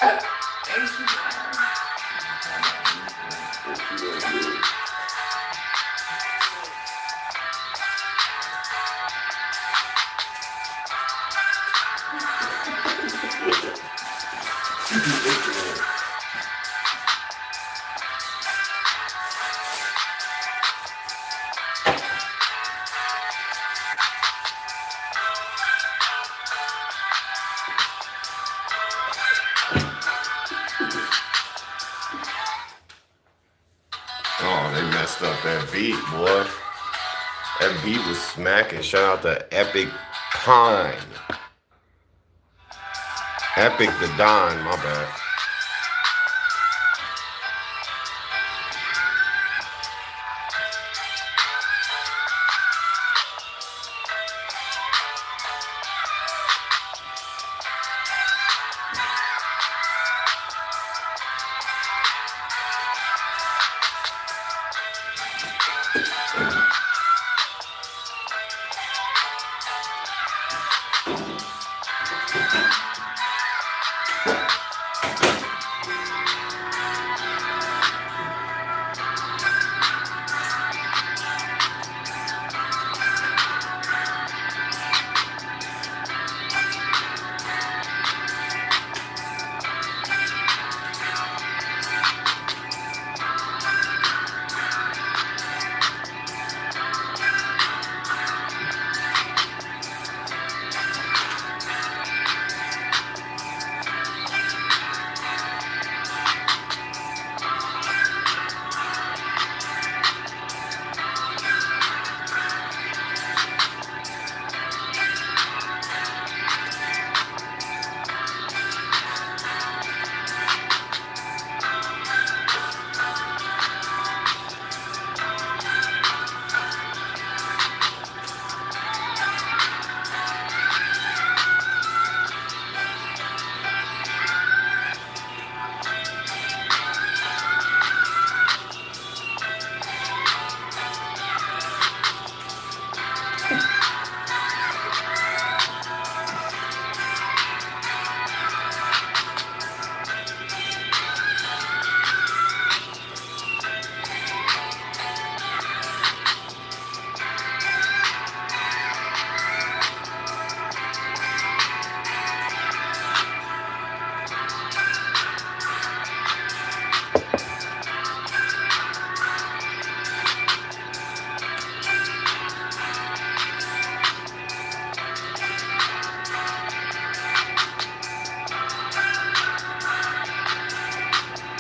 What you gonna do? Oh, they messed up that beat, boy. That beat was smacking. Shout out to Epic Pine. Epic the Don, my bad.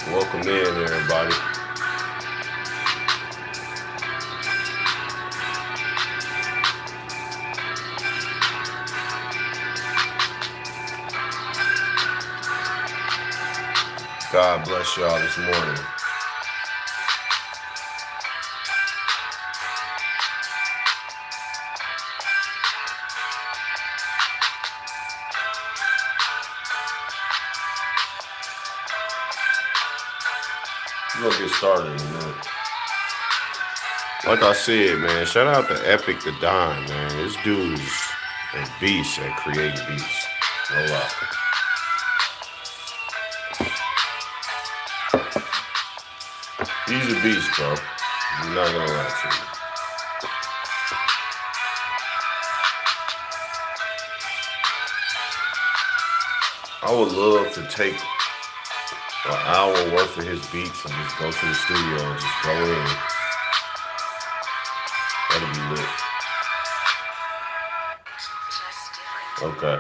Welcome in, everybody. God bless y'all this morning. We're gonna get started in a minute. Like I said, man, shout out to Epic the Don, man. This dude is a beast at creating beats. No lie. He's a beast, bro. I'm not gonna lie to you. I would love to take an hour worth of his beats and just go to the studio and just go in. That'd be lit. Okay.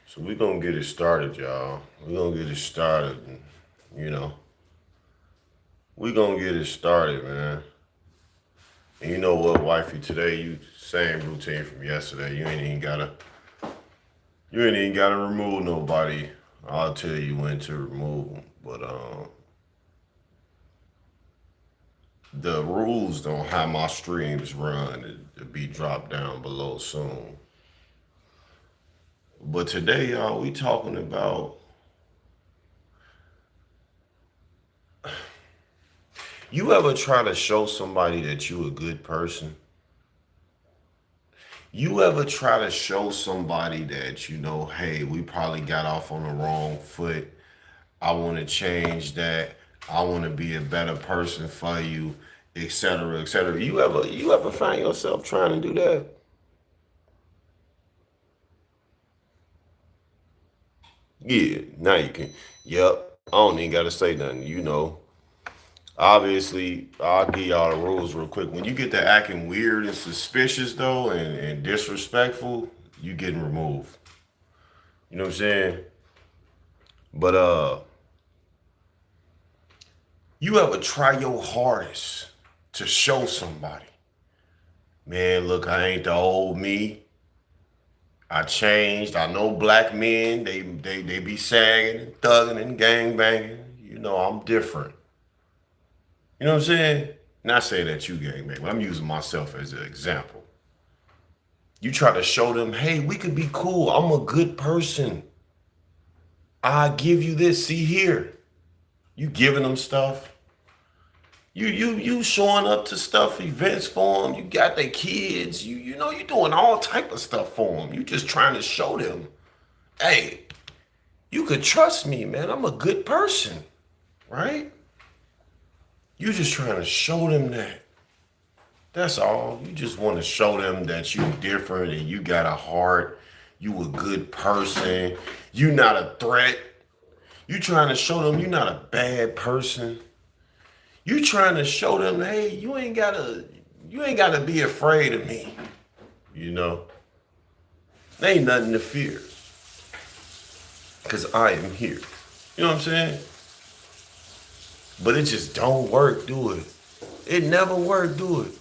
So we gonna get it started, y'all. We gonna get it started. You know, we gonna get it started, man. And you know what, wifey? Today, you same routine from yesterday. You ain't even gotta remove nobody. I'll tell you when to remove them. But the rules don't have my streams run. It'll be dropped down below soon. But today, y'all, we talking about you ever try to show somebody that you a good person? You ever try to show somebody that, hey, we probably got off on the wrong foot. I want to change that. I want to be a better person for you, etc., etc. You ever find yourself trying to do that? Yeah, now you can. Yep. I don't even gotta say nothing. Obviously, I'll give y'all the rules real quick. When you get to acting weird and suspicious though, and disrespectful, you getting removed. You know what I'm saying? But you ever try your hardest to show somebody, man, look, I ain't the old me. I changed. I know black men, they be sagging and thugging and gang banging. I'm different. You know what I'm saying? Not saying that you gang bang, but I'm using myself as an example. You try to show them, hey, we could be cool. I'm a good person. I give you this. See here. You giving them stuff. You showing up to stuff, events for them. You got their kids. You doing all type of stuff for them. You just trying to show them, hey, you could trust me, man. I'm a good person, right? You just trying to show them that. That's all. You just want to show them that you different and you got a heart. You a good person. You not a threat. You trying to show them you not a bad person. You trying to show them, hey, you ain't gotta be afraid of me. You know, there ain't nothing to fear, cause I am here. You know what I'm saying? But it just don't work, do it? It never work, do it?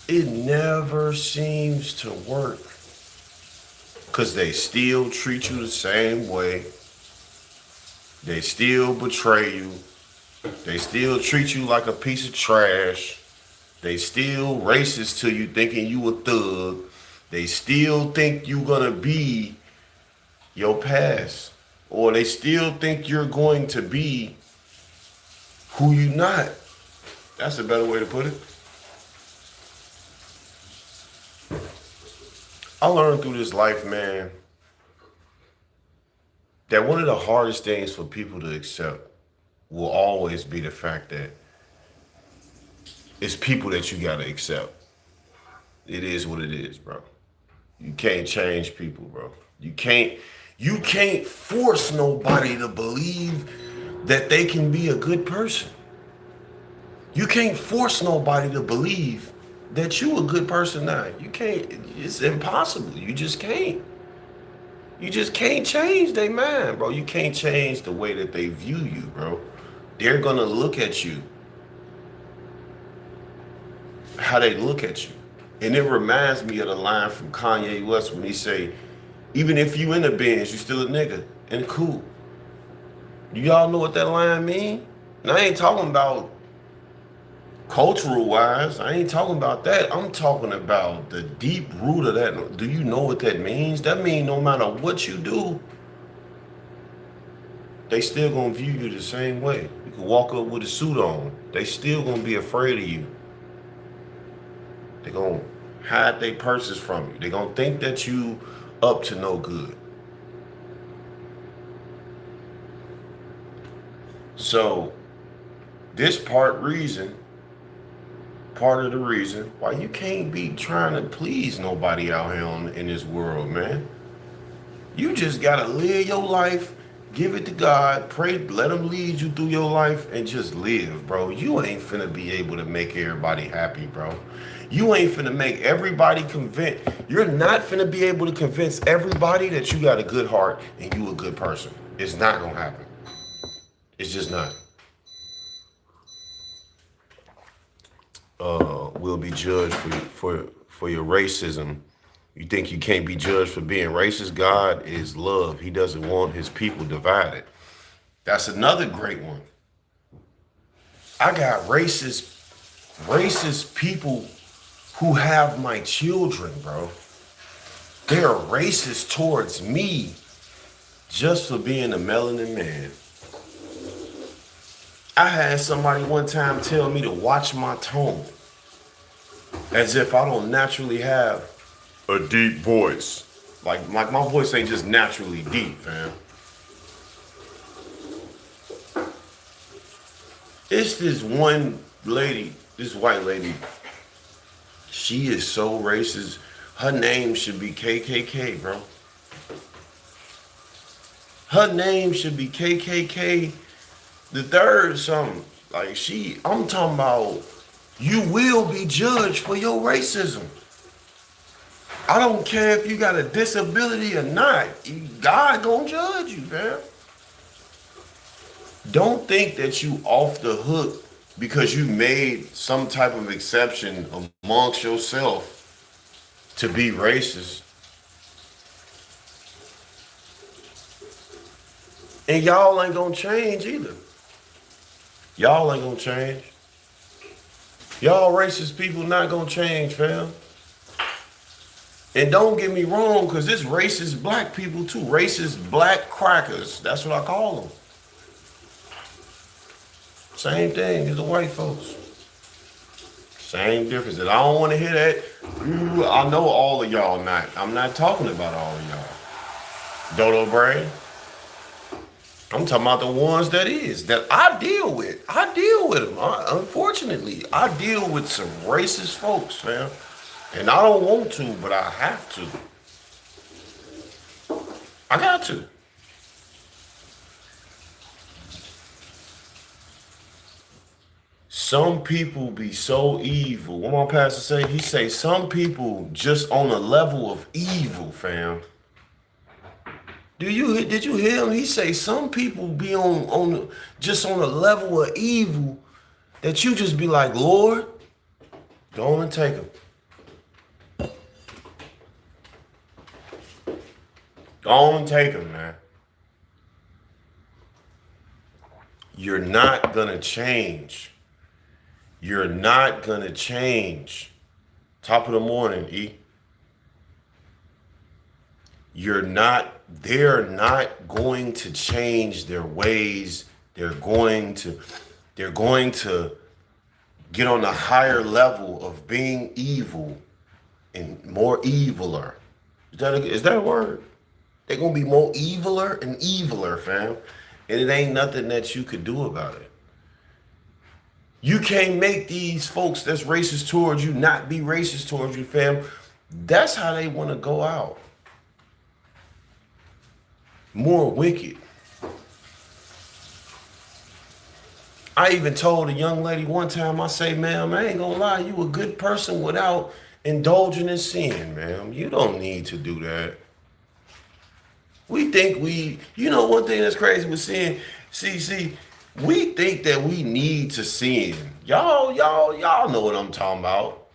It never seems to work, cause they still treat you the same way. They still betray you. They still treat you like a piece of trash. They still racist to you, thinking you a thug. They still think you gonna be your past. Or they still think you're going to be who you not. That's a better way to put it. I learned through this life, man, that one of the hardest things for people to accept will always be the fact that it's people that you gotta accept. It is what it is, bro. You can't change people, bro. You can't force nobody to believe that they can be a good person. You can't force nobody to believe that you a good person now. You can't, it's impossible. You just can't. You just can't change their mind, bro. You can't change the way that they view you, bro. They're gonna look at you how they look at you. And it reminds me of the line from Kanye West when he say, even if you in the Benz, you still a nigga and cool. Y'all know what that line mean? And I ain't talking about cultural wise. I ain't talking about that. I'm talking about the deep root of that. Do you know what that means? That means no matter what you do, they still gonna view you the same way. You can walk up with a suit on. They still gonna be afraid of you. They gonna hide their purses from you. They gonna think that you up to no good. So this part of the reason why you can't be trying to please nobody out here in this world, man. You just gotta live your life, give it to God, pray, let Him lead you through your life, and just live, bro. You ain't finna be able to make everybody happy, bro. You ain't finna make everybody convinced. You're not finna be able to convince everybody that you got a good heart and you a good person. It's not gonna happen. It's just not. Will be judged for your racism. You think you can't be judged for being racist? God is love. He doesn't want his people divided. That's another great one. I got racist people who have my children, bro. They're racist towards me just for being a melanin man. I had somebody one time tell me to watch my tone. As if I don't naturally have a deep voice. Like my voice ain't just naturally deep, fam. It's this one lady, this white lady. She is so racist. Her name should be KKK, bro. Her name should be KKK the third or something. Like I'm talking about you will be judged for your racism. I don't care if you got a disability or not. God gonna judge you, man. Don't think that you off the hook because you made some type of exception amongst yourself to be racist. And y'all ain't gonna change either. Y'all ain't gonna change. Y'all racist people not gonna change, fam. And don't get me wrong, because it's racist black people too. Racist black crackers. That's what I call them. Same thing as the white folks. Same difference. And I don't want to hear that. I know all of y'all not. I'm not talking about all of y'all. Dodo Brain. I'm talking about the ones that I deal with. I deal with them. Unfortunately, I deal with some racist folks, man. And I don't want to, but I have to. I got to. Some people be so evil. What my pastor say? He say some people just on a level of evil, fam. Did you hear him? He say some people be on just on a level of evil that you just be like, Lord, go on and take them. Go on and take them, man. You're not gonna change. You're not gonna change. Top of the morning, E. They're not going to change their ways. They're going to get on a higher level of being evil and more eviler. Is that a word? They're gonna be more eviler and eviler, fam. And it ain't nothing that you could do about it. You can't make these folks that's racist towards you not be racist towards you, fam. That's how they want to go out. More wicked. I even told a young lady one time, I say, ma'am, I ain't gonna lie, you a good person without indulging in sin, ma'am. You don't need to do that. We think one thing that's crazy with sin, see, we think that we need to sin. Y'all know what I'm talking about.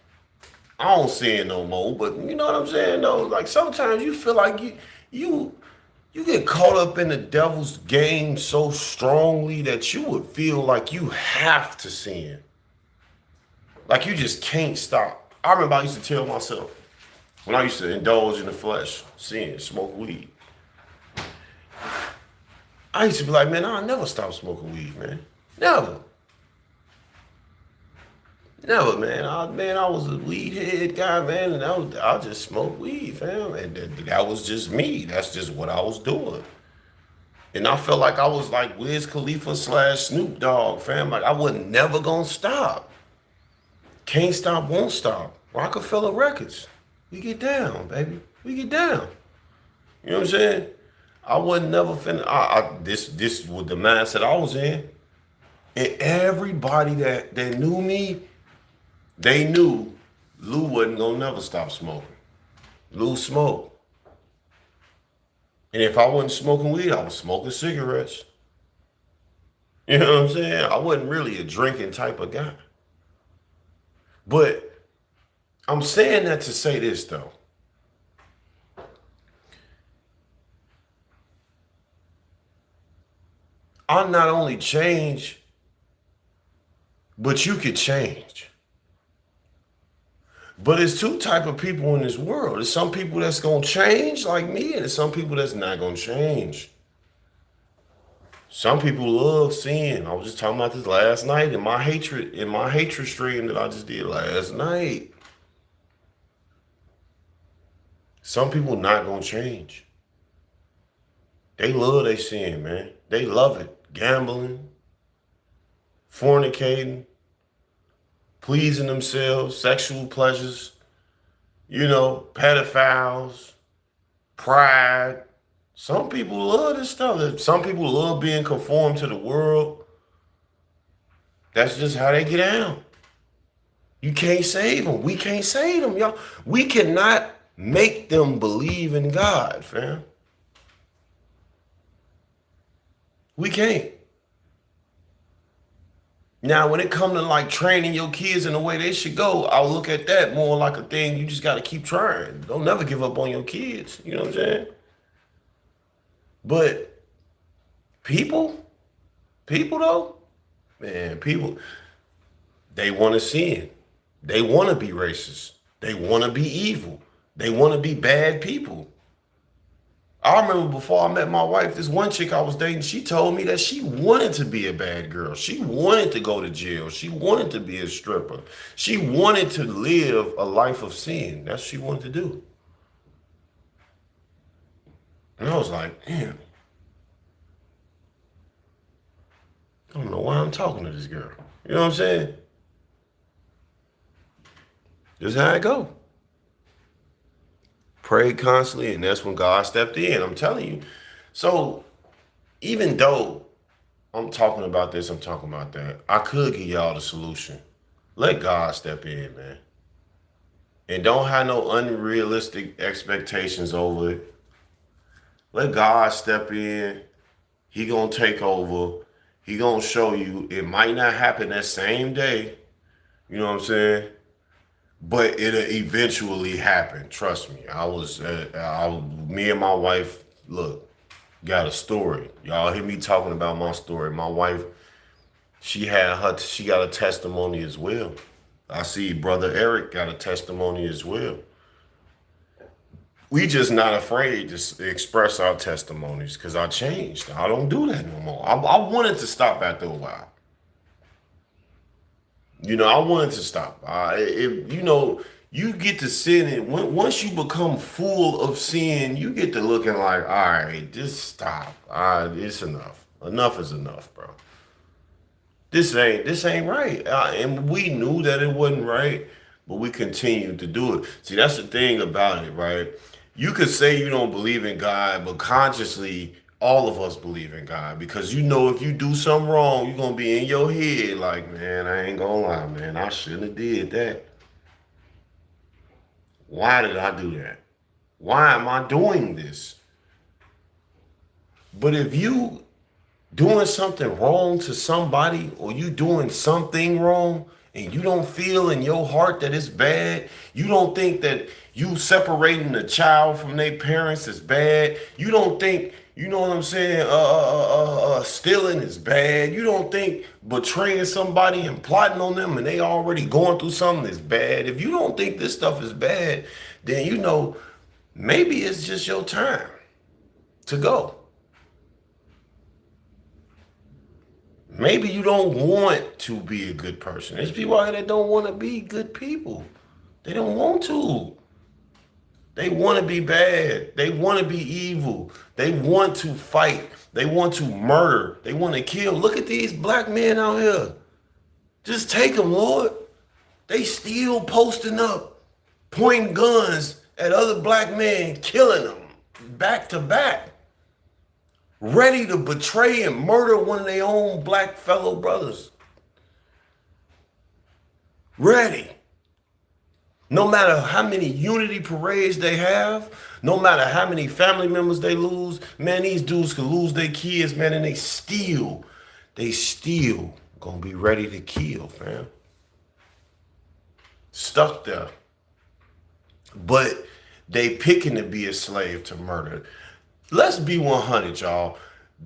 I don't sin no more, but you know what I'm saying though? Like sometimes you feel like you get caught up in the devil's game so strongly that you would feel like you have to sin. Like you just can't stop. I remember I used to tell myself when I used to indulge in the flesh, sin, smoke weed. I used to be like, man, I'll never stop smoking weed, man. Never. Never, man. I was a weed head guy, man, and I just smoked weed, fam. And that was just me. That's just what I was doing. And I felt like I was like Wiz Khalifa / Snoop Dogg, fam. Like I wasn't never gonna stop. Can't stop, won't stop. Rockefeller Records. We get down, baby. We get down. You know what I'm saying? I wasn't never finna. This was the mindset I was in, and everybody that knew me, they knew Lou wasn't gonna never stop smoking. Lou smoked, and if I wasn't smoking weed, I was smoking cigarettes. You know what I'm saying? I wasn't really a drinking type of guy, but I'm saying that to say this though. I not only change, but you could change. But it's two type of people in this world. There's some people that's gonna change like me, and there's some people that's not gonna change. Some people love sin. I was just talking about this last night in my hatred stream that I just did last night. Some people not gonna change. They love their sin, man. They love it. Gambling, fornicating, pleasing themselves, sexual pleasures, pedophiles, pride. Some people love this stuff. Some people love being conformed to the world. That's just how they get down. You can't save them. We can't save them, y'all. We cannot make them believe in God, fam. We can't. Now, when it comes to like training your kids in the way they should go, I'll look at that more like a thing you just got to keep trying. Don't never give up on your kids. You know what I'm saying? But people though, man, people, they want to sin. They want to be racist. They want to be evil. They want to be bad people. I remember before I met my wife, this one chick I was dating, she told me that she wanted to be a bad girl. She wanted to go to jail. She wanted to be a stripper. She wanted to live a life of sin. That's what she wanted to do. And I was like, damn. I don't know why I'm talking to this girl. You know what I'm saying? This is how it go. Prayed constantly, and that's when God stepped in. I'm telling you. So even though I'm talking about this, I'm talking about that, I could give y'all the solution. Let God step in, man. And don't have no unrealistic expectations over it. Let God step in. He gonna take over. He gonna show you. It might not happen that same day. You know what I'm saying? But it'll eventually happen. Trust me. Me and my wife, look, got a story. Y'all hear me talking about my story. My wife, she got a testimony as well. I see brother Eric got a testimony as well. We just not afraid to express our testimonies because I changed. I don't do that no more. I wanted to stop after a while. I wanted to stop. You get to sin, and once you become full of sin, you get to looking like, all right, just stop. It's enough. Enough is enough, bro. This ain't right. And we knew that it wasn't right, but we continued to do it. See, that's the thing about it, right? You could say you don't believe in God, but consciously, all of us believe in God because if you do something wrong, you're gonna be in your head like, man, I ain't gonna lie, man, I shouldn't have did that. Why did I do that? Why am I doing this? But if you doing something wrong to somebody or you doing something wrong and you don't feel in your heart that it's bad, you don't think that you separating a child from their parents is bad, you don't think, you know what I'm saying, stealing is bad, you don't think betraying somebody and plotting on them and they already going through something is bad, if you don't think this stuff is bad, then maybe it's just your time to go. Maybe you don't want to be a good person. There's people out here that don't want to be good people. They don't want to. They want to be bad. They want to be evil. They want to fight. They want to murder. They want to kill. Look at these black men out here. Just take them, Lord. They still posting up, pointing guns at other black men, killing them back to back. Ready to betray and murder one of their own black fellow brothers. Ready. No matter how many unity parades they have, no matter how many family members they lose, man, these dudes could lose their kids, man, and they still gonna be ready to kill, fam. Stuck there. But they picking to be a slave to murder. Let's be 100, y'all.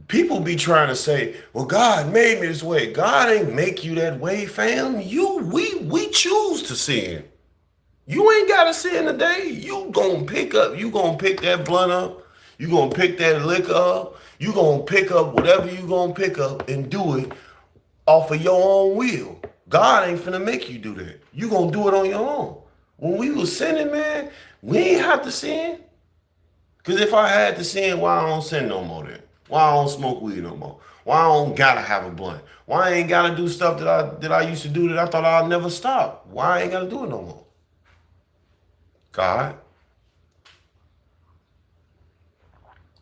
People be trying to say, well, God made me this way. God ain't make you that way, fam. We choose to sin. You ain't got to sin today. You gonna pick that blunt up. You gonna pick that liquor up. You gonna pick up whatever you gonna pick up and do it off of your own will. God ain't finna make you do that. You gonna do it on your own. When we was sinning, man, we ain't have to sin. Because if I had to sin, why I don't sin no more then? Why I don't smoke weed no more? Why I don't gotta have a blunt? Why I ain't gotta do stuff that I used to do that I thought I'd never stop? Why I ain't gotta do it no more? God.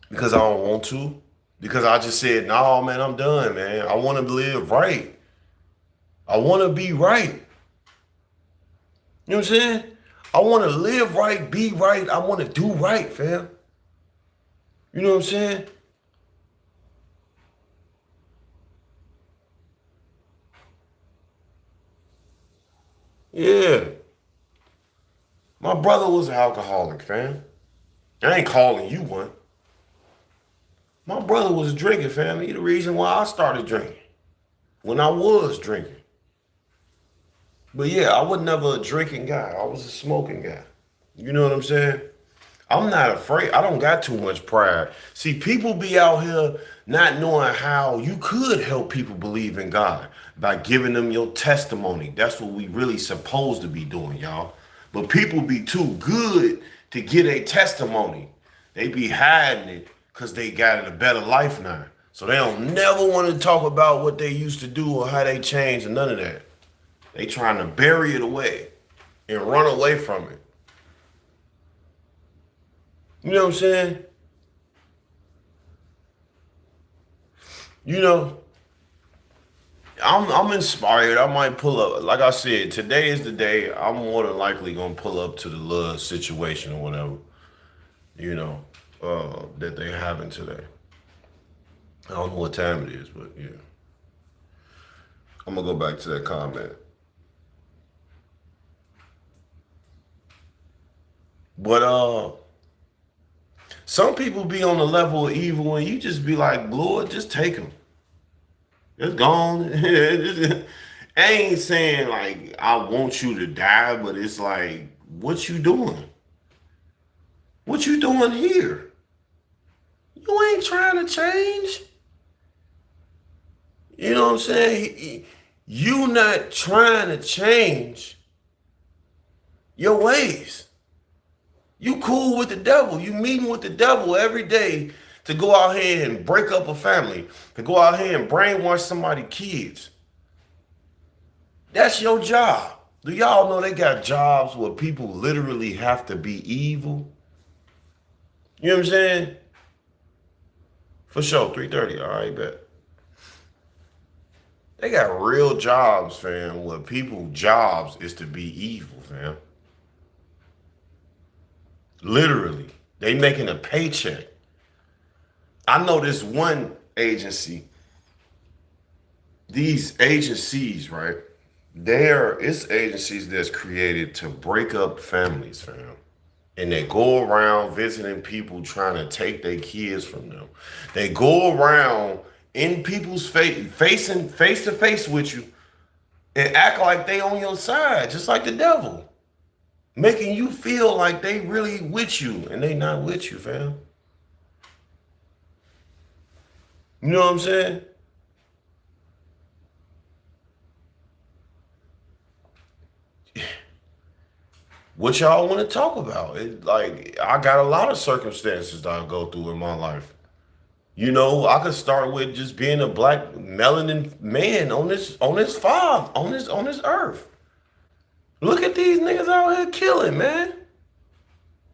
Because I don't want to. Because I just said, no, man, I'm done, man. I want to live right. I want to be right. You know what I'm saying? I want to live right, be right. I want to do right, fam. You know what I'm saying? Yeah. My brother was an alcoholic, fam. I ain't calling you one. My brother was drinking, fam. He the reason why I started drinking. When I was drinking. But yeah, I was never a drinking guy. I was a smoking guy. You know what I'm saying? I'm not afraid. I don't got too much pride. See, people be out here not knowing how you could help people believe in God by giving them your testimony. That's what we really supposed to be doing, y'all. But people be too good to get a testimony. They be hiding it because they got a better life now. So they don't never want to talk about what they used to do or how they changed or none of that. They trying to bury it away and run away from it. You know what I'm saying? You know, I'm inspired. I might pull up. Like I said, today is the day. I'm more than likely gonna pull up to the little situation or whatever. You know, that they having today. I don't know what time it is, but yeah. I'm gonna go back to that comment. But some people be on the level of evil, and you just be like, Lord, just take them. It's gone. I ain't saying like I want you to die, but it's like, what you doing? What you doing here? You ain't trying to change. You know what I'm saying? You not trying to change your ways. You cool with the devil. You meeting with the devil every day to go out here and break up a family, to go out here and brainwash somebody's kids. That's your job. Do y'all know they got jobs where people literally have to be evil? You know what I'm saying? For sure, 3:30. All right, bet. They got real jobs, fam, where people jobs is to be evil, fam. Literally. They making a paycheck. I know this one agency, these agencies, right? It's agencies that's created to break up families, fam. And they go around visiting people trying to take their kids from them. They go around in people's face, facing face to face with you and act like they on your side, just like the devil. Making you feel like they really with you and they not with you, fam. You know what I'm saying? What y'all want to talk about? Like I got a lot of circumstances that I go through in my life. You know, I could start with just being a black melanin man on this earth. Look at these niggas out here killing, man.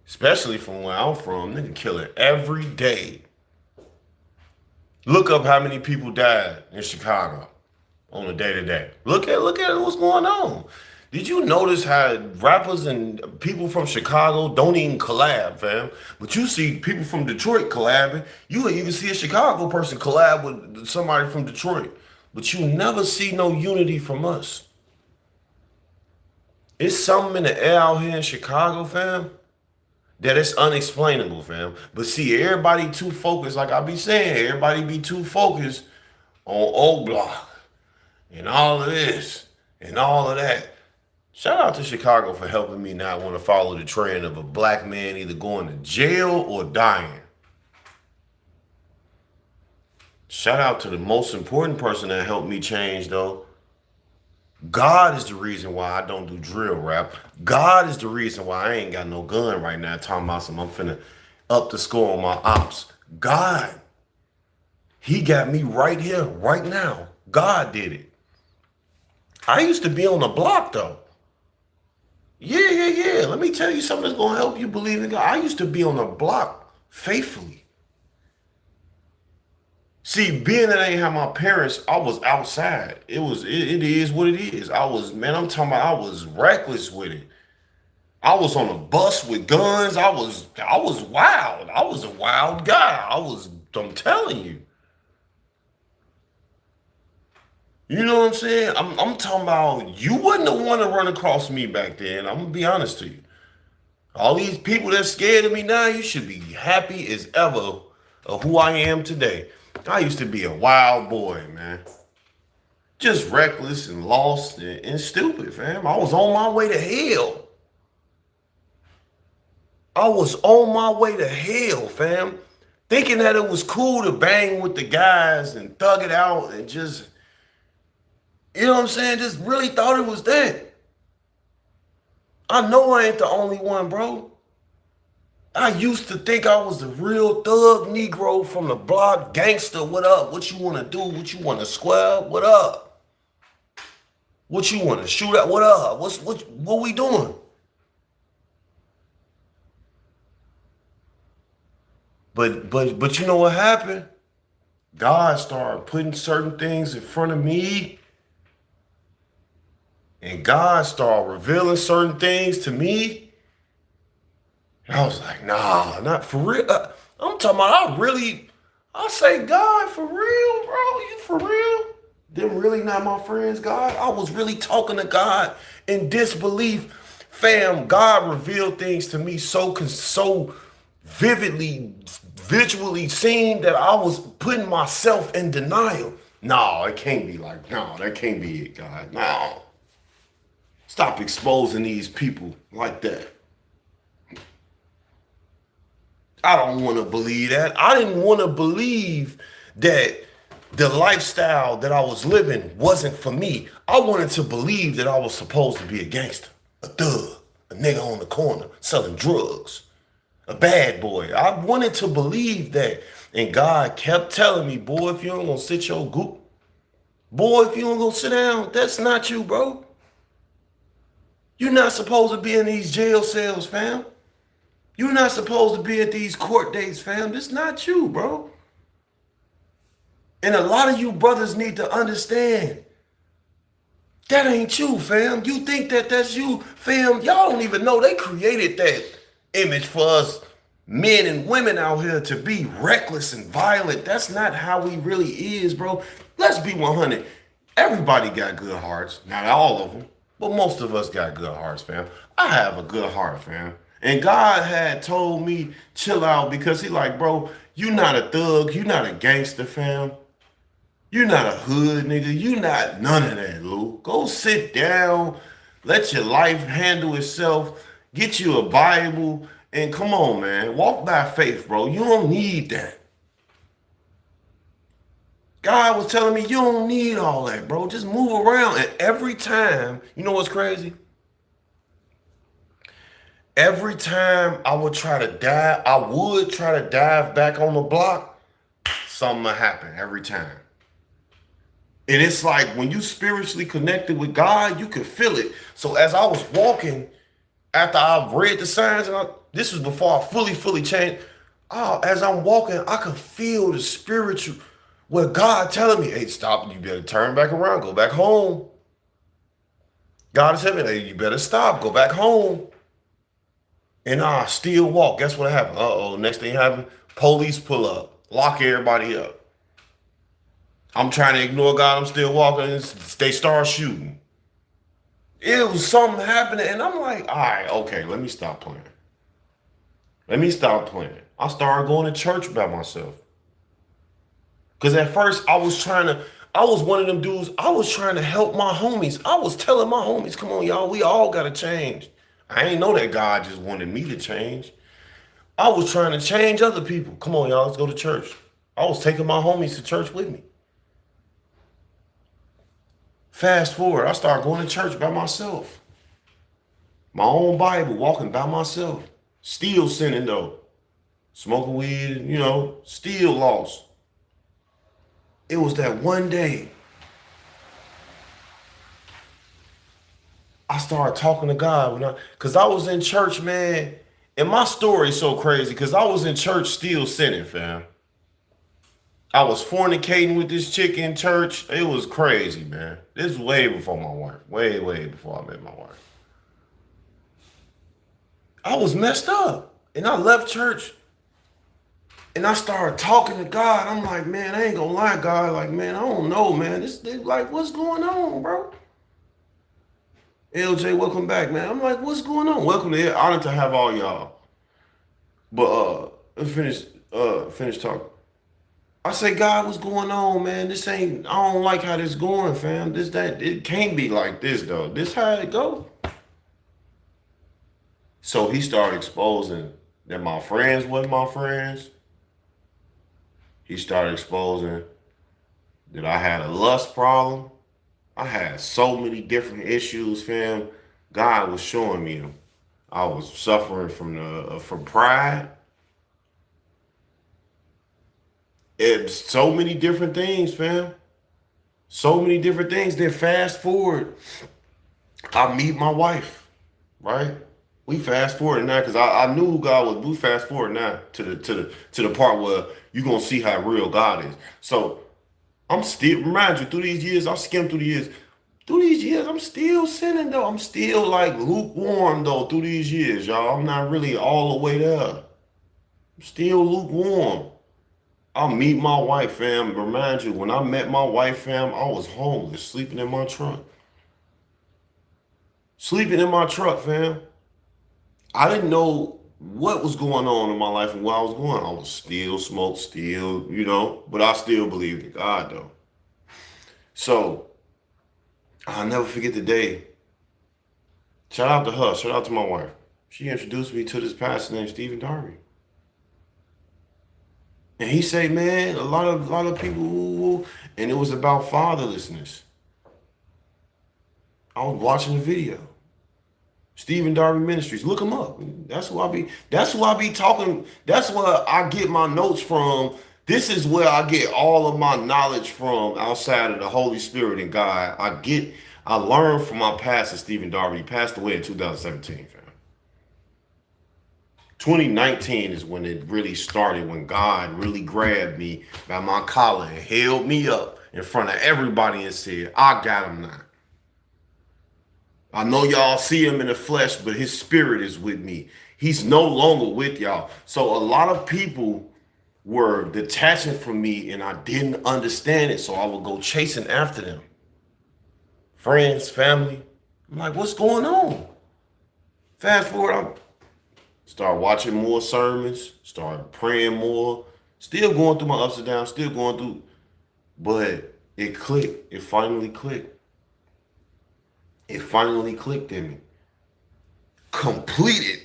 Especially from where I'm from, nigga killing every day. Look up how many people died in Chicago on a day to day. Look at what's going on. Did you notice how rappers and people from Chicago don't even collab, fam? But you see people from Detroit collabing. You would even see a Chicago person collab with somebody from Detroit. But you never see no unity from us. It's something in the air out here in Chicago, fam, that it's unexplainable, fam. But see, everybody too focused, like I be saying, everybody be too focused on O Block and all of this and all of that. Shout out to Chicago for helping me not want to follow the trend of a black man either going to jail or dying. Shout out to the most important person that helped me change, though. God is the reason why I don't do drill rap. God is the reason why I ain't got no gun right now. Talking about some, I'm finna up the score on my ops. God, he got me right here, right now. God did it. I used to be on the block though. Yeah. Let me tell you something that's gonna help you believe in God. I used to be on the block faithfully. See, being that I ain't have my parents, I was outside. It is what it is. I'm talking about I was reckless with it. I was on a bus with guns. I was wild. I was a wild guy. I'm telling you. You know what I'm saying? I'm talking about you wouldn't have want to run across me back then. I'm gonna be honest to you. All these people that's scared of me now, you should be happy as ever of who I am today. I used to be a wild boy, man. Just reckless and lost and stupid, fam. I was on my way to hell. I was on my way to hell, fam. Thinking that it was cool to bang with the guys and thug it out and just, you know what I'm saying? Just really thought it was that. I know I ain't the only one, bro. I used to think I was a real thug Negro from the block, gangster. What up? What you want to do? What you want to square? What up? What you want to shoot at? What up? What we doing? But you know what happened? God started putting certain things in front of me, and God started revealing certain things to me. And I was like, nah, not for real. I'm talking about I say, God, for real, bro? You for real? Them really not my friends, God? I was really talking to God in disbelief. Fam, God revealed things to me so vividly, visually seen that I was putting myself in denial. No, it can't be like, no, that can't be it, God. No. Stop exposing these people like that. I don't want to believe that. I didn't want to believe that the lifestyle that I was living wasn't for me. I wanted to believe that I was supposed to be a gangster, a thug, a nigga on the corner selling drugs, a bad boy. I wanted to believe that. And God kept telling me, boy, if you don't gonna sit your goop, boy, if you don't gonna sit down, that's not you, bro. You're not supposed to be in these jail cells, fam. You're not supposed to be at these court dates, fam. This not you, bro. And a lot of you brothers need to understand that ain't you, fam. You think that that's you, fam. Y'all don't even know they created that image for us men and women out here to be reckless and violent. That's not how we really is, bro. Let's be 100. Everybody got good hearts. Not all of them, but most of us got good hearts, fam. I have a good heart, fam. And God had told me, chill out, because he like, bro, you not a thug. You not a gangster, fam. You not a hood nigga. You not none of that, Lou. Go sit down. Let your life handle itself. Get you a Bible. And come on, man. Walk by faith, bro. You don't need that. God was telling me, you don't need all that, bro. Just move around. And every time, you know what's crazy? Every time I would try to dive back on the block, something would happen every time. And it's like when you spiritually connected with God, you can feel it. So as I was walking, after I read the signs, and this was before I fully changed. As I'm walking, I could feel the spiritual, where God telling me, hey, stop, you better turn back around, go back home. God is telling me, hey, you better stop, go back home. And I still walk. Guess what happened? Uh-oh, next thing happened, police pull up, lock everybody up. I'm trying to ignore God, I'm still walking, and they start shooting. It was something happening, and I'm like, all right, okay, let me stop playing. I started going to church by myself. Because at first, I was one of them dudes, I was trying to help my homies. I was telling my homies, come on, y'all, we all got to change. I ain't know that God just wanted me to change. I was trying to change other people. Come on, y'all, let's go to church. I was taking my homies to church with me. Fast forward, I started going to church by myself. My own Bible, walking by myself. Still sinning though. smoking weed, still lost. It was that one day I started talking to God because I was in church, man. And my story is so crazy because I was in church still sinning, fam. I was fornicating with this chick in church. It was crazy, man. This was way before my wife. Way, way before I met my wife. I was messed up. And I left church. And I started talking to God. I'm like, man, I ain't gonna lie, God. Like, man, I don't know, man. This like, what's going on, bro? LJ, welcome back, man. I'm like, what's going on? Welcome to it. Honored to have all y'all. But finish talking. I say, God, what's going on, man? I don't like how this going, fam. It can't be like this, though. This how it go. So he started exposing that my friends wasn't my friends. He started exposing that I had a lust problem. I had so many different issues, fam. God was showing me them. I was suffering from pride. It's so many different things, fam. So many different things. Then fast forward, I meet my wife, right? We fast forward now because I knew who God was. We fast forward now to the part where you're gonna see how real God is. So I'm still, remind you, through these years, I skimmed through the years. Through these years, I'm still sinning though. I'm still like lukewarm though through these years, y'all. I'm not really all the way there. I'm still lukewarm. I'll meet my wife, fam. Remind you, when I met my wife, fam, I was homeless, sleeping in my truck. Sleeping in my truck, fam. I didn't know what was going on in my life and where I was going. I was still smoked, but I still believed in God though. So I'll never forget the day. Shout out to her. Shout out to my wife. She introduced me to this pastor named Stephen Darby. And he said, man, a lot of people, and it was about fatherlessness. I was watching the video. Stephen Darby Ministries. Look him up. That's who I be talking. That's where I get my notes from. This is where I get all of my knowledge from outside of the Holy Spirit and God. I learned from my pastor, Stephen Darby. He passed away in 2017, fam. 2019 is when it really started, when God really grabbed me by my collar and held me up in front of everybody and said, I got him now. I know y'all see him in the flesh, but his spirit is with me. He's no longer with y'all. So a lot of people were detaching from me and I didn't understand it. So I would go chasing after them. Friends, family. I'm like, what's going on? Fast forward, I start watching more sermons, start praying more, still going through my ups and downs, still going through, but it clicked. It finally clicked. It finally clicked in me. Completed.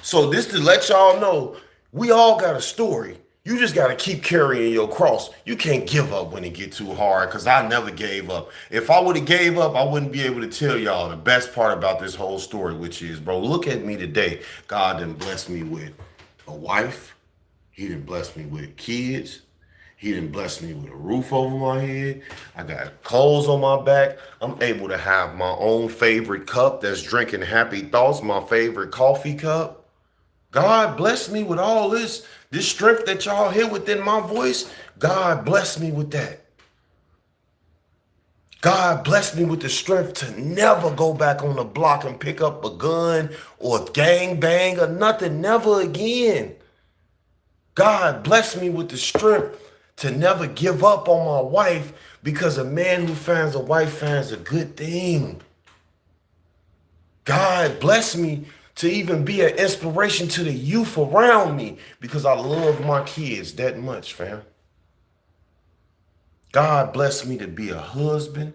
So this to let y'all know, we all got a story. You just got to keep carrying your cross. You can't give up when it get too hard, because I never gave up. If I would have gave up, I wouldn't be able to tell y'all the best part about this whole story, which is, bro, look at me today. God done blessed me with a wife. He done blessed me with kids. He done blessed me with a roof over my head. I got clothes on my back. I'm able to have my own favorite cup that's drinking happy thoughts, my favorite coffee cup. God bless me with all this strength that y'all hear within my voice. God bless me with that. God bless me with the strength to never go back on the block and pick up a gun or gang bang or nothing. Never again. God bless me with the strength to never give up on my wife, because a man who finds a wife finds a good thing. God bless me to even be an inspiration to the youth around me, because I love my kids that much, fam. God bless me to be a husband,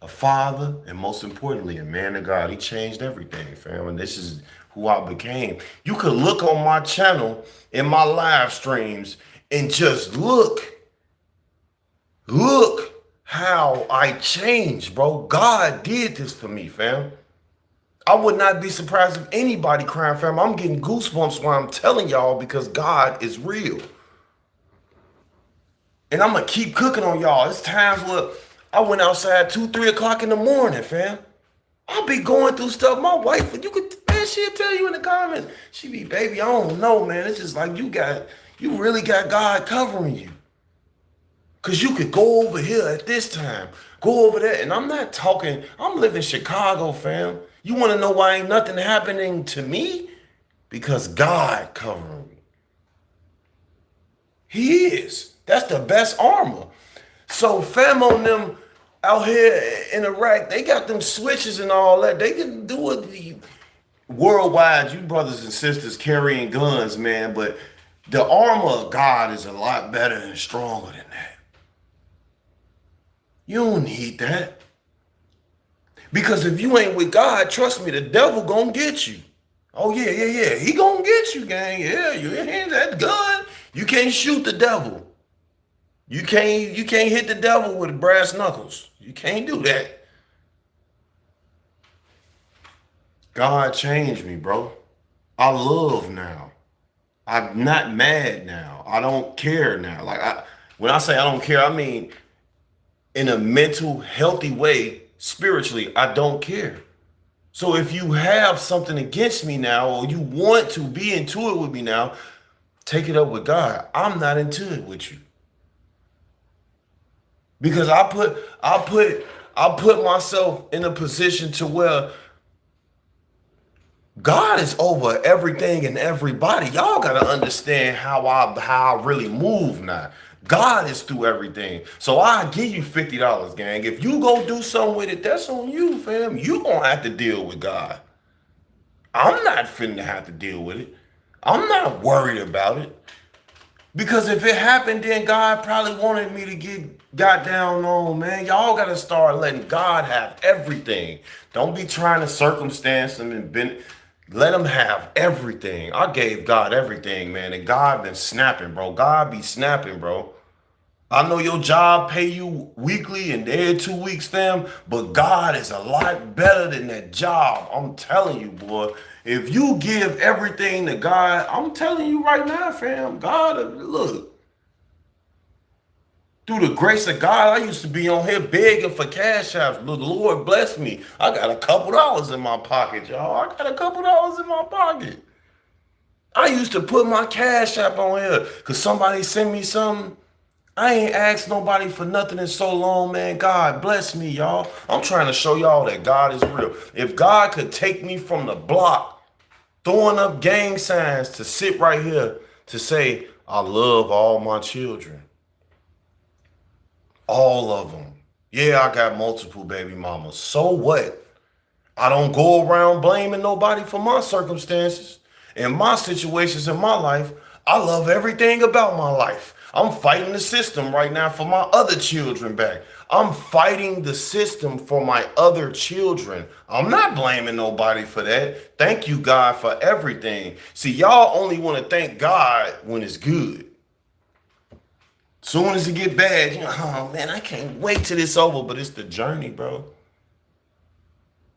a father, and most importantly, a man of God. He changed everything, fam, and this is who I became. You could look on my channel in my live streams and just look how I changed, bro. God did this for me, fam. I would not be surprised if anybody crying, fam. I'm getting goosebumps while I'm telling y'all because God is real. And I'm going to keep cooking on y'all. It's times where I went outside 2, 3 o'clock in the morning, fam. I'll be going through stuff. My wife, you could, man, she'll tell you in the comments. She be, baby, I don't know, man. It's just like you really got God covering you. Because you could go over here at this time, go over there. And I'm not talking, I'm living in Chicago, fam. You want to know why ain't nothing happening to me? Because God covering me. He is. That's the best armor. So fam on them out here in Iraq, they got them switches and all that. They can do it worldwide. You brothers and sisters carrying guns, man. But the armor of God is a lot better and stronger than that. You don't need that. Because if you ain't with God, trust me, the devil gonna get you. Oh yeah. He gonna get you, gang. Yeah, you ain't that gun. You can't shoot the devil. You can't hit the devil with brass knuckles. You can't do that. God changed me, bro. I love now. I'm not mad now. I don't care now. When I say I don't care, I mean in a mental, healthy way, spiritually, I don't care. So if you have something against me now, or you want to be into it with me now, take it up with God. I'm not into it with you. Because I put myself in a position to where God is over everything and everybody. Y'all gotta understand how I really move now. God is through everything. So I give you $50, gang. If you go do something with it, that's on you, fam. You gonna have to deal with God. I'm not finna have to deal with it. I'm not worried about it. Because if it happened, then God probably wanted me to get got down on, man. Y'all gotta start letting God have everything. Don't be trying to circumstance them and let him have everything. I gave God everything, man. And God been snapping, bro. God be snapping, bro. I know your job pay you weekly and every 2 weeks, fam, but God is a lot better than that job. I'm telling you, boy. If you give everything to God, I'm telling you right now, fam, God, look. Through the grace of God, I used to be on here begging for cash apps. The Lord bless me. I got a couple dollars in my pocket, y'all. I got a couple dollars in my pocket. I used to put my cash app on here because somebody sent me something. I ain't asked nobody for nothing in so long, man. God bless me, y'all. I'm trying to show y'all that God is real. If God could take me from the block, throwing up gang signs to sit right here to say, I love all my children. All of them. Yeah, I got multiple baby mamas. So what? I don't go around blaming nobody for my circumstances and my situations in my life. I love everything about my life. I'm fighting the system right now for my other children back. I'm fighting the system for my other children. I'm not blaming nobody for that. Thank you, God, for everything. See, y'all only want to thank God when it's good. Soon as it get bad, you know, oh man, I can't wait till it's over, but it's the journey, bro.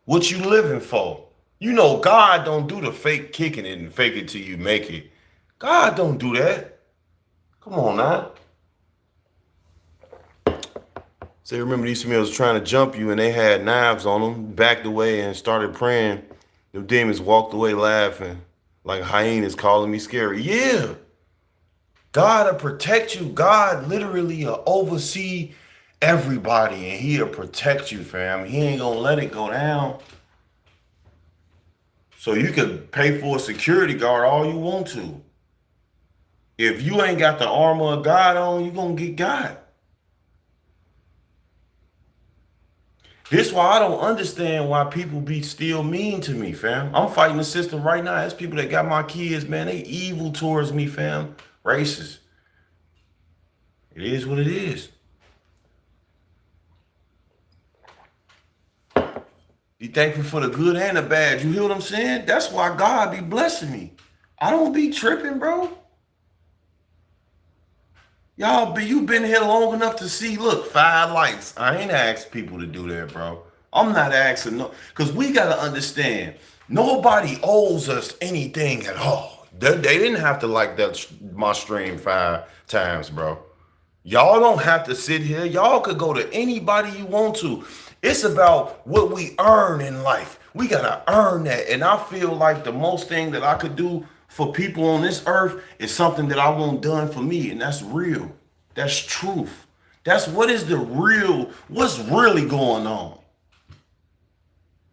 What you living for? You know, God don't do the fake kicking it and fake it till you make it. God don't do that. Come on now. Say, remember these females trying to jump you and they had knives on them, backed away and started praying. The demons walked away laughing like hyenas calling me scary. Yeah. God will protect you. God literally will oversee everybody and he'll protect you, fam. He ain't gonna let it go down. So you could pay for a security guard all you want to. If you ain't got the armor of God on, you're gonna get got. This why I don't understand why people be still mean to me, fam. I'm fighting the system right now. There's people that got my kids, man. They evil towards me, fam. Racist. It is what it is. Be thankful for the good and the bad. You hear what I'm saying? That's why God be blessing me. I don't be tripping, bro. Y'all, you been here long enough to see, look, 5 likes. I ain't asked people to do that, bro. I'm not asking no, because we got to understand, nobody owes us anything at all. They didn't have to like that my stream 5 times, bro. Y'all don't have to sit here. Y'all could go to anybody you want to. It's about what we earn in life. We gotta earn that. And I feel like the most thing that I could do for people on this earth is something that I want done for me. And that's real. That's truth. That's what is the real, what's really going on.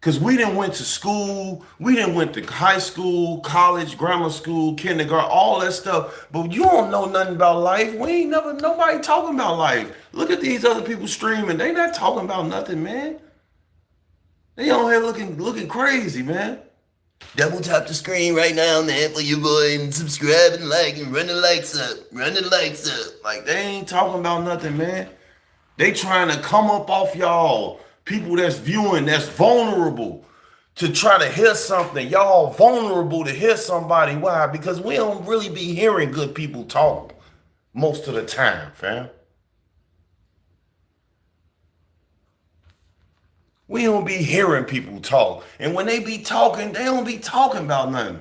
Cause we didn't went to school, we didn't went to high school, college, grammar school, kindergarten, all that stuff. But you don't know nothing about life. We ain't never nobody talking about life. Look at these other people streaming. They not talking about nothing, man. They on here looking crazy, man. Double tap the screen right now, man, for your boy, and subscribe and like and run the likes up. Run the likes up. Like they ain't talking about nothing, man. They trying to come up off y'all. People that's viewing, that's vulnerable to try to hear something. Y'all vulnerable to hear somebody. Why? Because we don't really be hearing good people talk most of the time, fam. We don't be hearing people talk. And when they be talking, they don't be talking about nothing.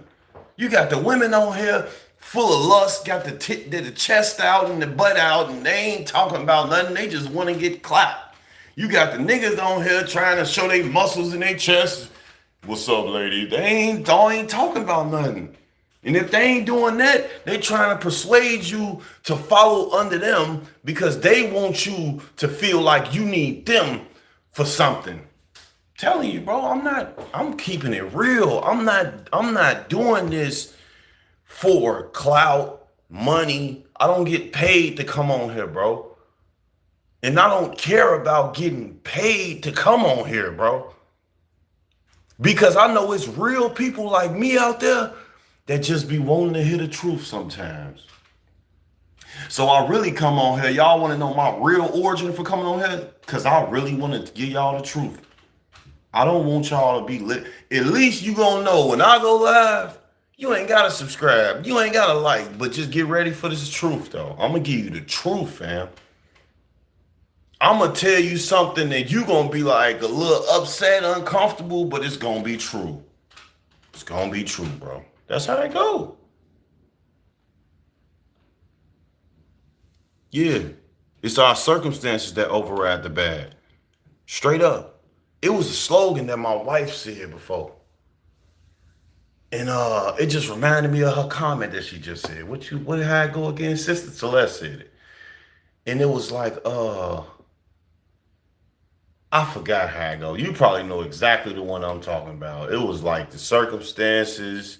You got the women on here full of lust, got the chest out and the butt out, and they ain't talking about nothing. They just want to get clapped. You got the niggas on here trying to show their muscles in their chest. What's up, lady? They ain't talking about nothing. And if they ain't doing that, they trying to persuade you to follow under them because they want you to feel like you need them for something. Telling you, bro, I'm keeping it real. I'm not doing this for clout, money. I don't get paid to come on here, bro. And I don't care about getting paid to come on here, bro. Because I know it's real people like me out there that just be wanting to hear the truth sometimes. So I really come on here. Y'all want to know my real origin for coming on here? Because I really want to give y'all the truth. I don't want y'all to be lit. At least you gonna know when I go live, you ain't gotta subscribe. You ain't gotta like, but just get ready for this truth though. I'm gonna give you the truth, fam. I'm gonna tell you something that you gonna be like a little upset, uncomfortable, but it's gonna be true. It's gonna be true, bro. That's how it go. Yeah. It's our circumstances that override the bad. Straight up. It was a slogan that my wife said before. And it just reminded me of her comment that she just said. What did I go again? Sister Celeste said it. And it was like, I forgot how I go. You probably know exactly the one I'm talking about. It was like the circumstances,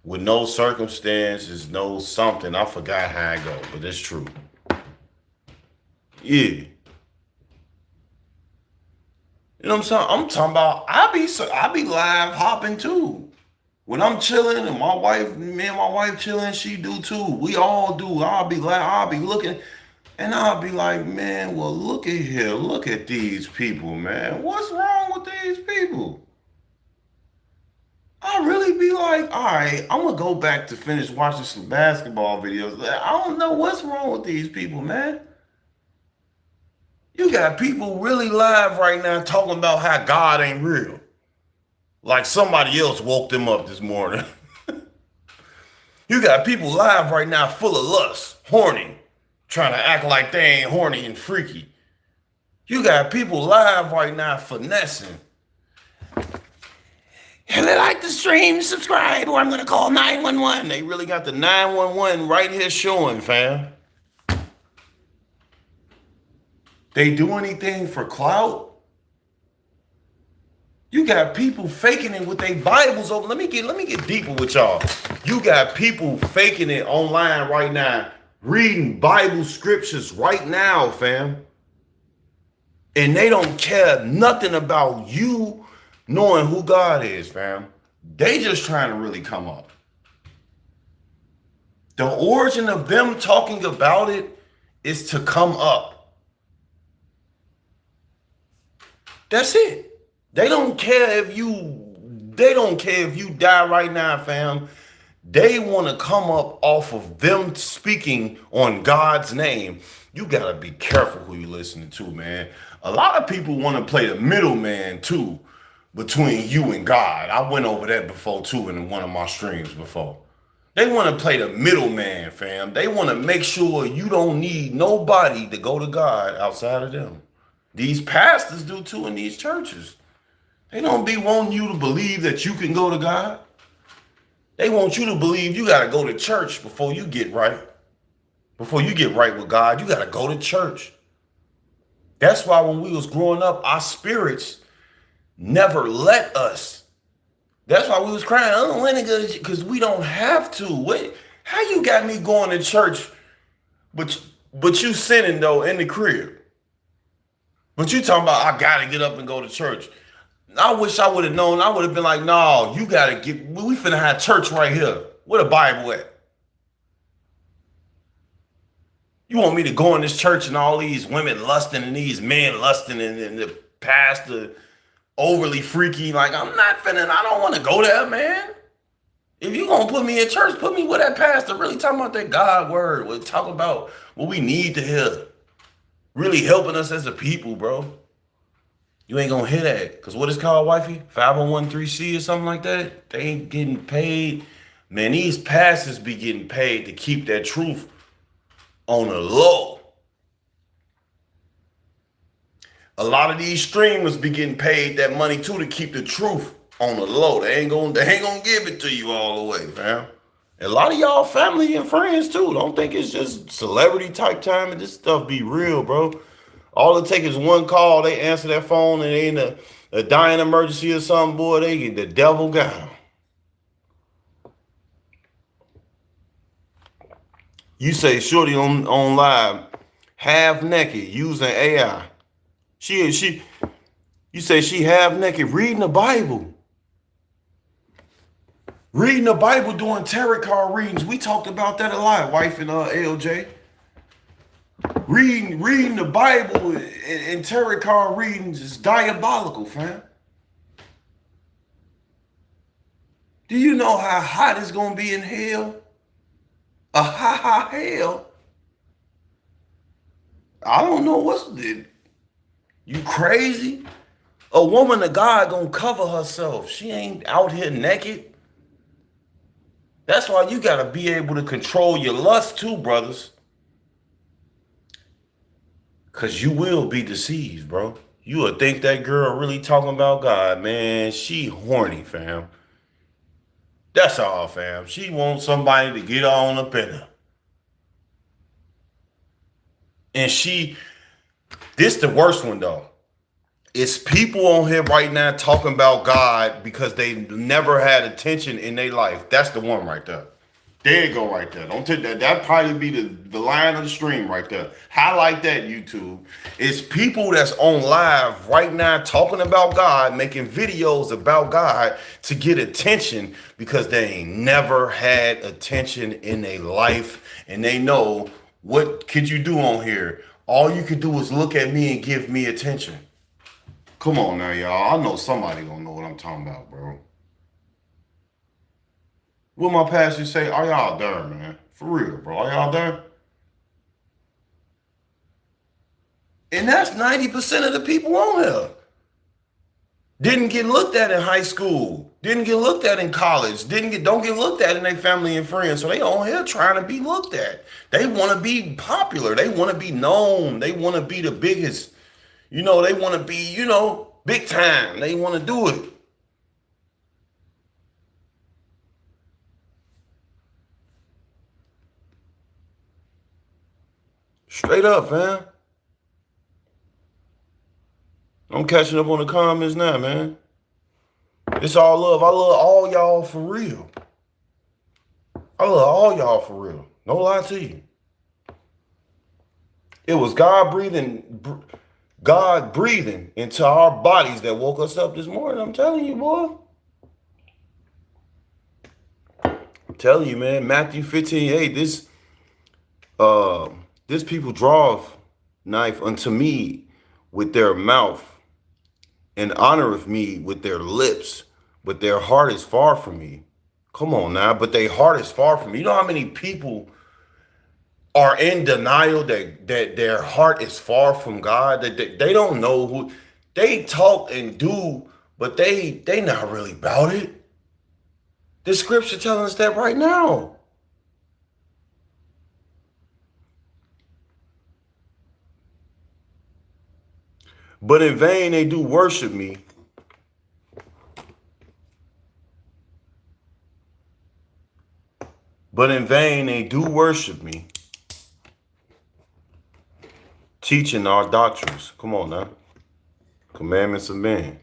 with no circumstances, no something. I forgot how I go, but it's true. Yeah. You know what I'm saying? I'm talking about I be live hopping too. When I'm chilling and me and my wife chilling, she do too. We all do. I'll be looking and I'll be like, man, well, look at here. Look at these people, man. What's wrong with these people? I really be like, all right, I'm gonna go back to finish watching some basketball videos. I don't know what's wrong with these people, man. You got people really live right now talking about how God ain't real. Like somebody else woke them up this morning. You got people live right now full of lust, horny, trying to act like they ain't horny and freaky. You got people live right now finessing. And they like the stream, subscribe, or I'm going to call 911. They really got the 911 right here showing, fam. They do anything for clout? You got people faking it with their Bibles open. Let me get deeper with y'all. You got people faking it online right now, reading Bible scriptures right now, fam. And they don't care nothing about you knowing who God is, fam. They just trying to really come up. The origin of them talking about it is to come up. That's it. They don't care if you die right now, fam. They want to come up off of them speaking on God's name. You got to be careful who you listening to, man. A lot of people want to play the middleman too between you and God. I went over that before too in one of my streams before. They want to play the middleman, fam. They want to make sure you don't need nobody to go to God outside of them. These pastors do too in these churches. They don't be wanting you to believe that you can go to God. They want you to believe you got to go to church before you get right. Before you get right with God, you got to go to church. That's why when we was growing up, our spirits never let us. That's why we was crying, I don't want to go to church, because we don't have to. Wait, how you got me going to church, but you sinning though in the crib? But you talking about I got to get up and go to church. I wish I would have known. I would have been like, no, you got to get, we finna have church right here. Where the Bible at? You want me to go in this church and all these women lusting and these men lusting and the pastor overly freaky? Like, I'm not finna, I don't want to go there, man. If you gonna put me in church, put me with that pastor really talking about that God word. We'll talk about what we need to hear. Really helping us as a people, bro. You ain't gonna hear that. Because what is called, wifey? 501c or something like that? They ain't getting paid. Man, these pastors be getting paid to keep that truth on the low. A lot of these streamers be getting paid that money too to keep the truth on the low. They ain't gonna give it to you all the way, fam. A lot of y'all family and friends too. Don't think it's just celebrity type time, and this stuff be real, bro. All it takes is one call. They answer that phone, and they in a dying emergency or something, boy. They get the devil got them. You say shorty on live, half naked using AI. You say she half naked reading the Bible. Reading the Bible doing tarot card readings. We talked about that a lot, wife and LJ. Reading the Bible and tarot card readings is diabolical, fam. Do you know how hot it's gonna be in hell? A hot hell. I don't know what's it. You crazy? A woman of God gonna cover herself. She ain't out here naked. That's why you gotta be able to control your lust too, brothers. Cause you will be deceived, bro. You will think that girl really talking about God, man. She horny, fam. That's all, fam. She wants somebody to get on up in her. And this the worst one though. It's people on here right now talking about God because they never had attention in their life. That's the one right there. There you go right there. Don't take that. That'd probably be the line of the stream right there. Highlight that, YouTube. It's people that's on live right now talking about God, making videos about God to get attention because they ain't never had attention in their life. And they know, what could you do on here? All you could do is look at me and give me attention. Come on now, y'all. I know somebody gonna know what I'm talking about, bro. What my pastor say? Are y'all done, man? For real, bro. Are y'all done? And that's 90% of the people on here. Didn't get looked at in high school. Didn't get looked at in college. Don't get looked at in their family and friends. So they on here trying to be looked at. They want to be popular. They want to be known. They want to be the biggest. You know, they want to be, big time. They want to do it. Straight up, man. I'm catching up on the comments now, man. It's all love. I love all y'all for real. I love all y'all for real. No lie to you. It was God breathing into our bodies that woke us up this morning. I'm telling you, boy. I'm telling you, man. Matthew 15:8. This people draweth knife unto me with their mouth, and honoreth me with their lips, but their heart is far from me. Come on now, but their heart is far from me. You know how many people are in denial that their heart is far from God, that they don't know who they talk and do, but they not really about it. The scripture telling us that right now. But in vain they do worship me. But in vain they do worship me, teaching our doctrines. Come on now. Commandments of men.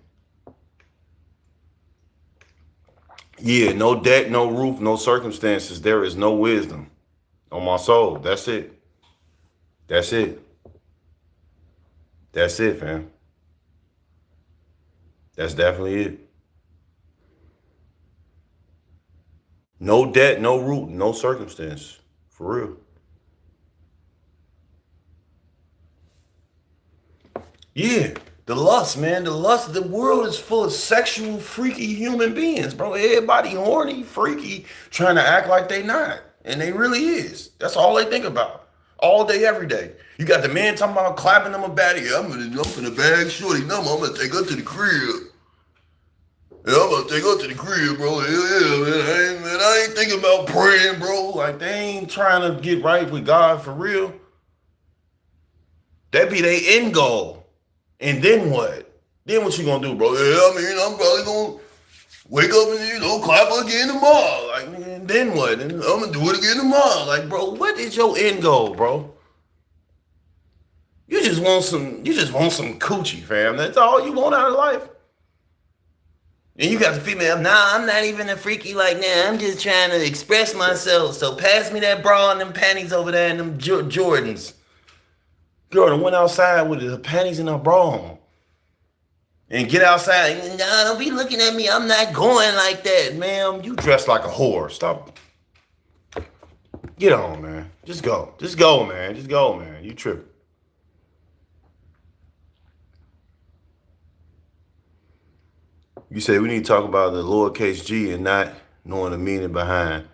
Yeah, no debt, no roof, no circumstances. There is no wisdom on my soul. That's it. That's it. That's it, fam. That's definitely it. No debt, no root, no circumstance. For real. Yeah. The lust, man. The lust. The world is full of sexual, freaky human beings, bro. Everybody horny, freaky, trying to act like they not. And they really is. That's all they think about. All day, every day. You got the man talking about clapping them a baddie. Yeah, I'm gonna bag shorty number. I'm gonna take her to the crib. Yeah, I'm gonna take her to the crib, bro. Yeah, man. I ain't thinking about praying, bro. Like they ain't trying to get right with God for real. That be their end goal. And then what? Then what you gonna do, bro? Yeah, I mean, I'm probably gonna wake up and clap again tomorrow. Like, man, then what? And I'm gonna do it again tomorrow. Like, bro, what is your end goal, bro? You just want some coochie, fam. That's all you want out of life. And you got the female, nah, I'm not even a freaky like that. I'm just trying to express myself. So pass me that bra and them panties over there and them Jordans. Jordan went outside with her panties and her bra on. And get outside. Nah, don't be looking at me. I'm not going like that, ma'am. You dress like a whore. Stop. Get on, man. Just go. Just go, man. Just go, man. You tripping. You say we need to talk about the lowercase g and not knowing the meaning behind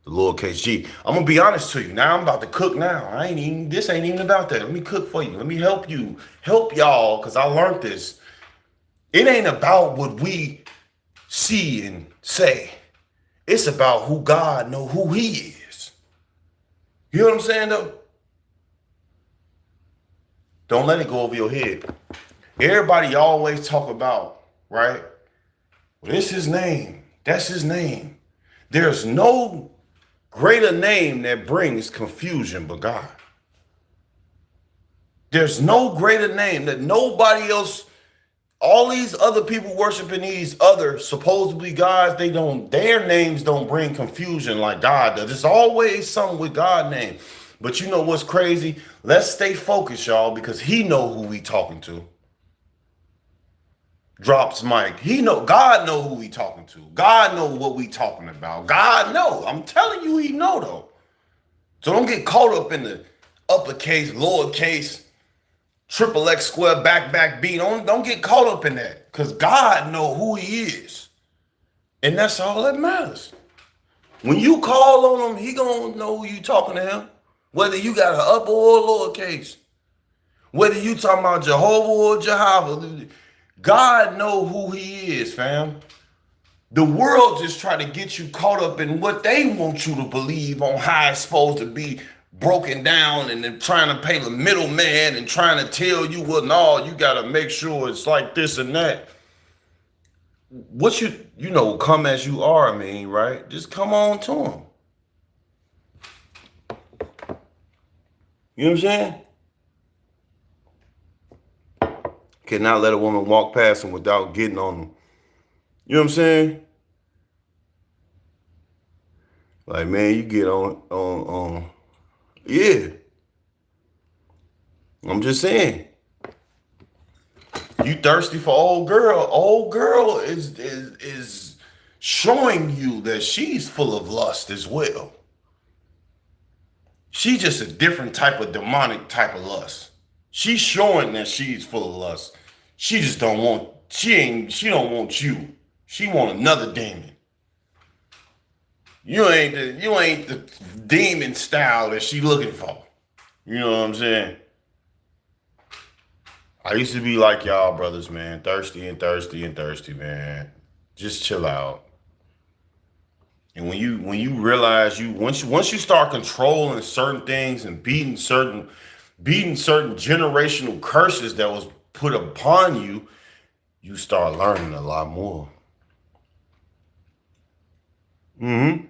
the lowercase g. I'm gonna be honest to you. Now I'm about to cook now. This ain't even about that. Let me cook for you. Let me help you. Help y'all, because I learned this. It ain't about what we see and say. It's about who God know who he is. You know what I'm saying though? Don't let it go over your head. Everybody always talk about, right? Well, this his name. That's his name. There's no greater name that brings confusion but God. There's no greater name that nobody else, all these other people worshiping these other supposedly gods, their names don't bring confusion like God does. There's always something with God's name. But you know what's crazy? Let's stay focused, y'all, because he know who we talking to. Drops mic. God know who we talking to. God know what we talking about. God know. I'm telling you, he know though. So don't get caught up in the uppercase, lowercase, triple X square, back B. Don't get caught up in that. Because God know who he is. And that's all that matters. When you call on him, he gonna know who you talking to him. Whether you got an upper or lowercase. Whether you talking about Jehovah or Jehovah. God know who he is, fam. The world just try to get you caught up in what they want you to believe on how it's supposed to be broken down, and then trying to pay the middleman and trying to tell you, well, no, you got to make sure it's like this and that. What come as you are, right? Just come on to him. You know what I'm saying? Cannot let a woman walk past him without getting on him. You know what I'm saying? Like, man, you get on. Yeah. I'm just saying. You thirsty for old girl. Old girl is showing you that she's full of lust as well. She's just a different type of demonic type of lust. She's showing that she's full of lust. She just don't want, she don't want you. She want another demon. You ain't the demon style that she looking for. You know what I'm saying? I used to be like y'all brothers, man. Thirsty and thirsty and thirsty, man. Just chill out. And when you realize you once you start controlling certain things and beating certain generational curses that was put upon you, you start learning a lot more. Mm-hmm.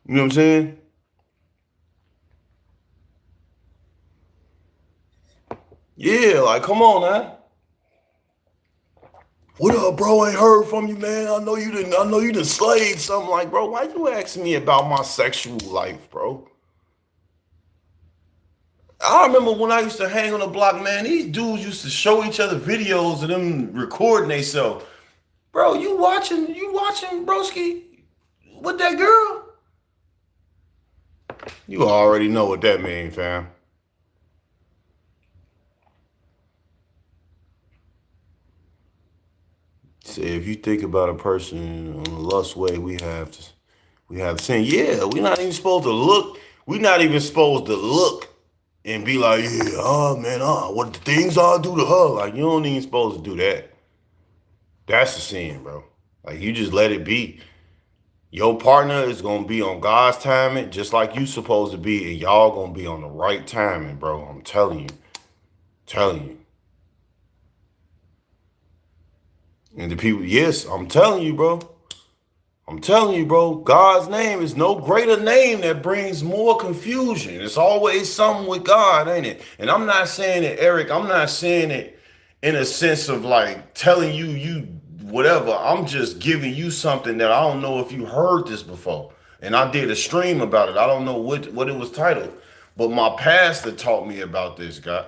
You know what I'm saying? Yeah, like come on, man. What up, bro? I ain't heard from you, man. I know you done slayed something. Like, bro, why you asking me about my sexual life, bro? I remember when I used to hang on the block, man, these dudes used to show each other videos of them recording themselves. Bro, you watching broski with that girl? You already know what that means, fam. Say if you think about a person in a lust way, we have sin. Yeah, we're not even supposed to look. We're not even supposed to look and be like, yeah, oh man, what the things I do to her. Like you don't even supposed to do that. That's the sin, bro. Like you just let it be. Your partner is gonna be on God's timing, just like you supposed to be, and y'all gonna be on the right timing, bro. I'm telling you. And the people, yes, I'm telling you, bro. I'm telling you, bro. God's name is no greater name that brings more confusion. It's always something with God, ain't it? And I'm not saying it, Eric. I'm not saying it in a sense of like telling you whatever. I'm just giving you something that I don't know if you heard this before. And I did a stream about it. I don't know what it was titled, but my pastor taught me about this, guy,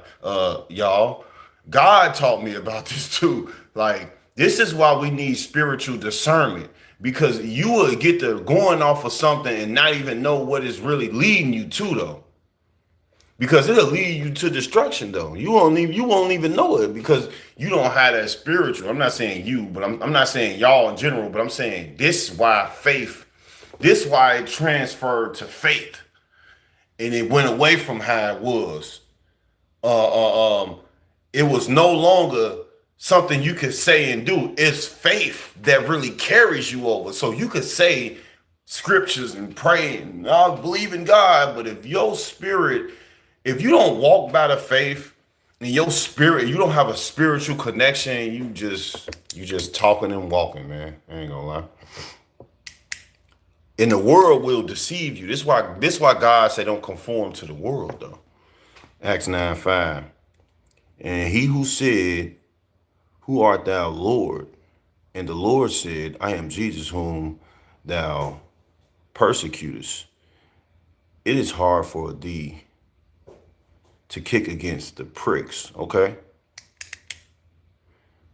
y'all. God taught me about this too. Like this is why we need spiritual discernment because you will get to going off of something and not even know what is really leading you to though because it'll lead you to destruction though. You won't even know it because you don't have that spiritual. I'm not saying you, but I'm not saying y'all in general, but I'm saying this is why this is why it transferred to faith and it went away from how it was. It was no longer something you could say and do. It's faith that really carries you over. So you could say scriptures and pray and I believe in God, but if you don't walk by the faith and your spirit, you don't have a spiritual connection, you just talking and walking, man. I ain't gonna lie. And the world will deceive you. This why God said don't conform to the world though. Acts 9:5. And he who said, who art thou, Lord? And the Lord said, I am Jesus whom thou persecutest. It is hard for thee to kick against the pricks. Okay.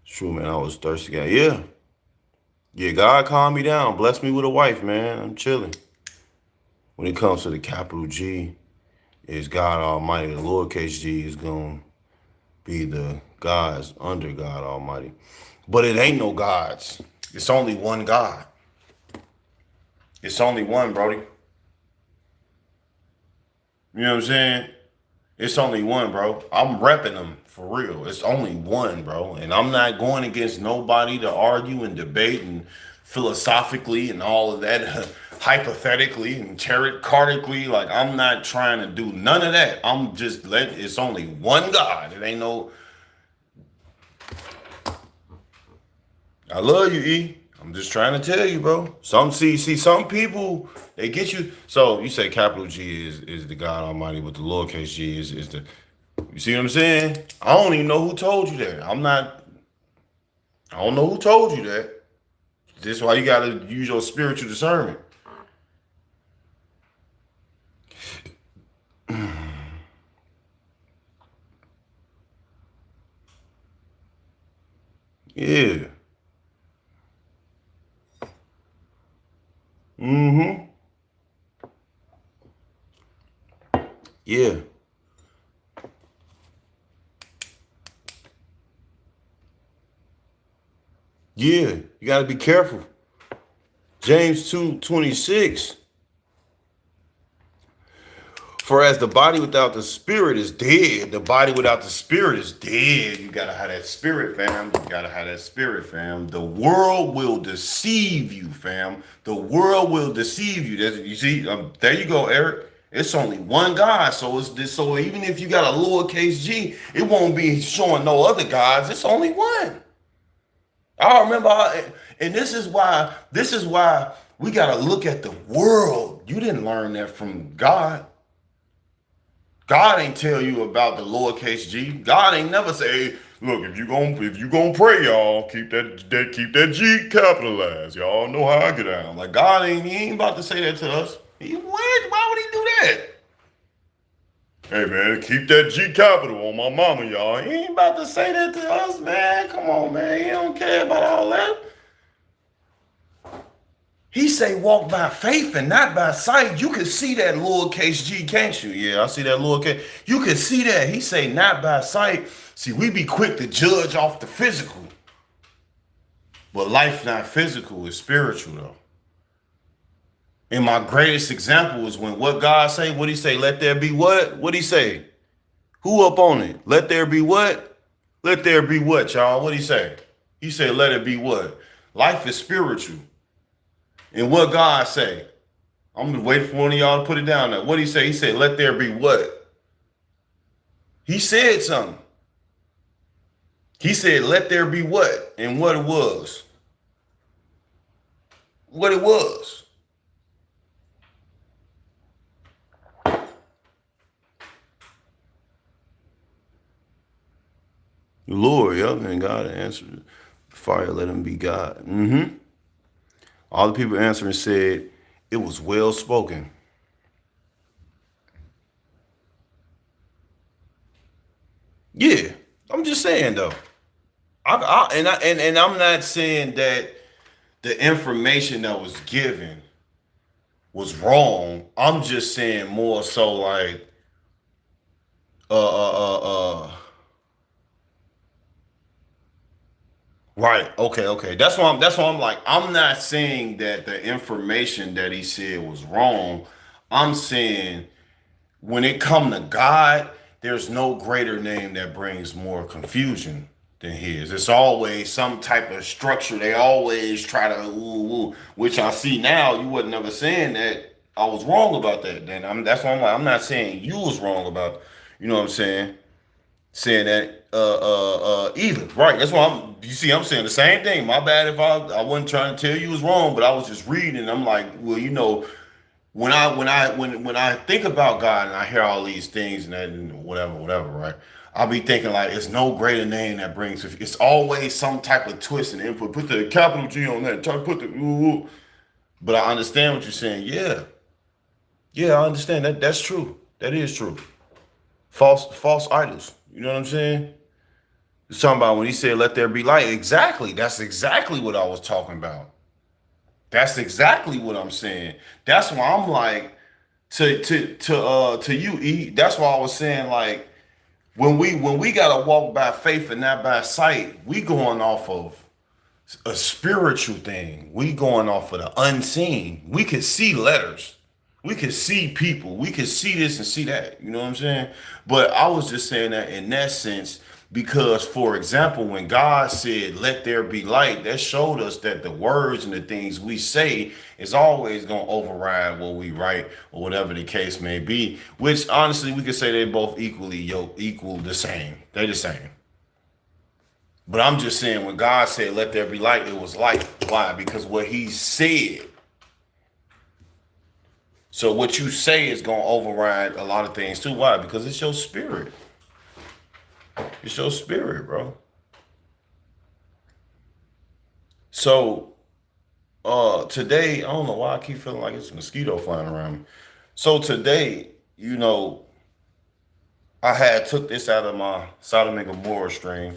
It's true, man. I was thirsty guy. Yeah. Yeah, God calmed me down. Blessed me with a wife, man. I'm chilling. When it comes to the capital G, is God Almighty. The lowercase g is going to be the gods under God Almighty. But it ain't no gods. It's only one God. It's only one, Brody. You know what I'm saying? It's only one, bro. I'm repping them for real. It's only one, bro. And I'm not going against nobody to argue and debate and philosophically and all of that hypothetically and tarotcartically. Like I'm not trying to do none of that. I'm just letting it's only one God. It ain't no I love you, E. I'm just trying to tell you, bro. Some people they get you. So you say capital G is the God Almighty, but the lowercase G is the. You see what I'm saying? I don't even know who told you that. I'm not. I don't know who told you that. This is why you gotta use your spiritual discernment. Yeah. Mm-hmm. Yeah. Yeah, you got to be careful. James 2:26. For as the body without the spirit is dead, the body without the spirit is dead. You gotta have that spirit, fam. You gotta have that spirit, fam. The world will deceive you, fam. The world will deceive you. You see, there you go, Eric. It's only one God, so it's this. So even if you got a lowercase g, it won't be showing no other gods. It's only one. I remember, and this is why. This is why we gotta look at the world. You didn't learn that from God. God ain't tell you about the lowercase g. God ain't never say, look, if you gonna pray, y'all, keep that G capitalized. Y'all know how I get down. Like he ain't about to say that to us. Why would he do that? Hey man, keep that G capital on my mama, y'all. He ain't about to say that to us, man. Come on, man. He don't care about all that. He say walk by faith and not by sight. You can see that lowercase g, can't you? Yeah, I see that lowercase. You can see that. He say not by sight. See, we be quick to judge off the physical. But life not physical, is spiritual though. And my greatest example is when what God say, what he say, let there be what? What he say? Who up on it? Let there be what? Let there be what, y'all? What he say? He said, let it be what? Life is spiritual. And what God say? I'm gonna wait for one of y'all to put it down there. What he say? He said, let there be what? He said something. He said, let there be what? And what it was. What it was. The Lord, yep, and God answered. Fire, let him be God. All the people answering said, it was well spoken. Yeah, I'm just saying though. And I'm not saying that the information that was given was wrong. I'm just saying more so like right. Okay. That's why I'm like, I'm not saying that the information that he said was wrong. I'm saying when it come to God, there's no greater name that brings more confusion than his. It's always some type of structure. They always try to which I see now. You wasn't never saying that I was wrong about that. Then that's why I'm like, I'm not saying you was wrong about, you know what I'm saying? Saying that either. Right. That's why I'm saying the same thing. My bad if I wasn't trying to tell you was wrong, but I was just reading and I'm like, well, you know, when I think about God and I hear all these things and that and whatever, right? I'll be thinking like it's no greater name that brings. It's always some type of twist and input. Put the capital G on that. Try to put the. But I understand what you're saying. Yeah, I understand that. That's true. That is true. False idols. You know what I'm saying? He's talking about when he said, "Let there be light." Exactly. That's exactly what I was talking about. That's exactly what I'm saying. That's why I'm like to you, E. That's why I was saying like when we gotta walk by faith and not by sight, we going off of a spiritual thing. We going off of the unseen. We could see letters. We could see people. We could see this and see that. You know what I'm saying? But I was just saying that in that sense because, for example, when God said, let there be light, that showed us that the words and the things we say is always going to override what we write or whatever the case may be, which honestly, we could say they're both equal the same. They're the same. But I'm just saying when God said, let there be light, it was light. Why? Because what he said. So what you say is going to override a lot of things too. Why? Because it's your spirit. It's your spirit, bro. So today, I don't know why I keep feeling like it's a mosquito flying around me. So today, you know, I had took this out of my Sodom and Gomorrah stream,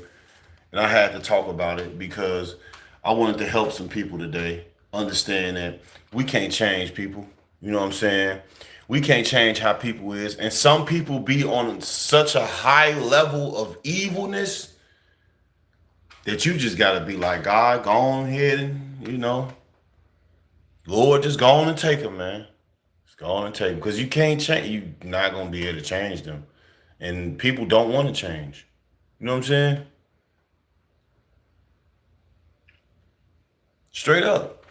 and I had to talk about it because I wanted to help some people today understand that we can't change people. You know what I'm saying? We can't change how people is. And some people be on such a high level of evilness that you just gotta be like, God, go on ahead and, Lord, just go on and take them, man. Just go on and take them. Because you can't change, you're not gonna be able to change them. And people don't want to change. You know what I'm saying? Straight up.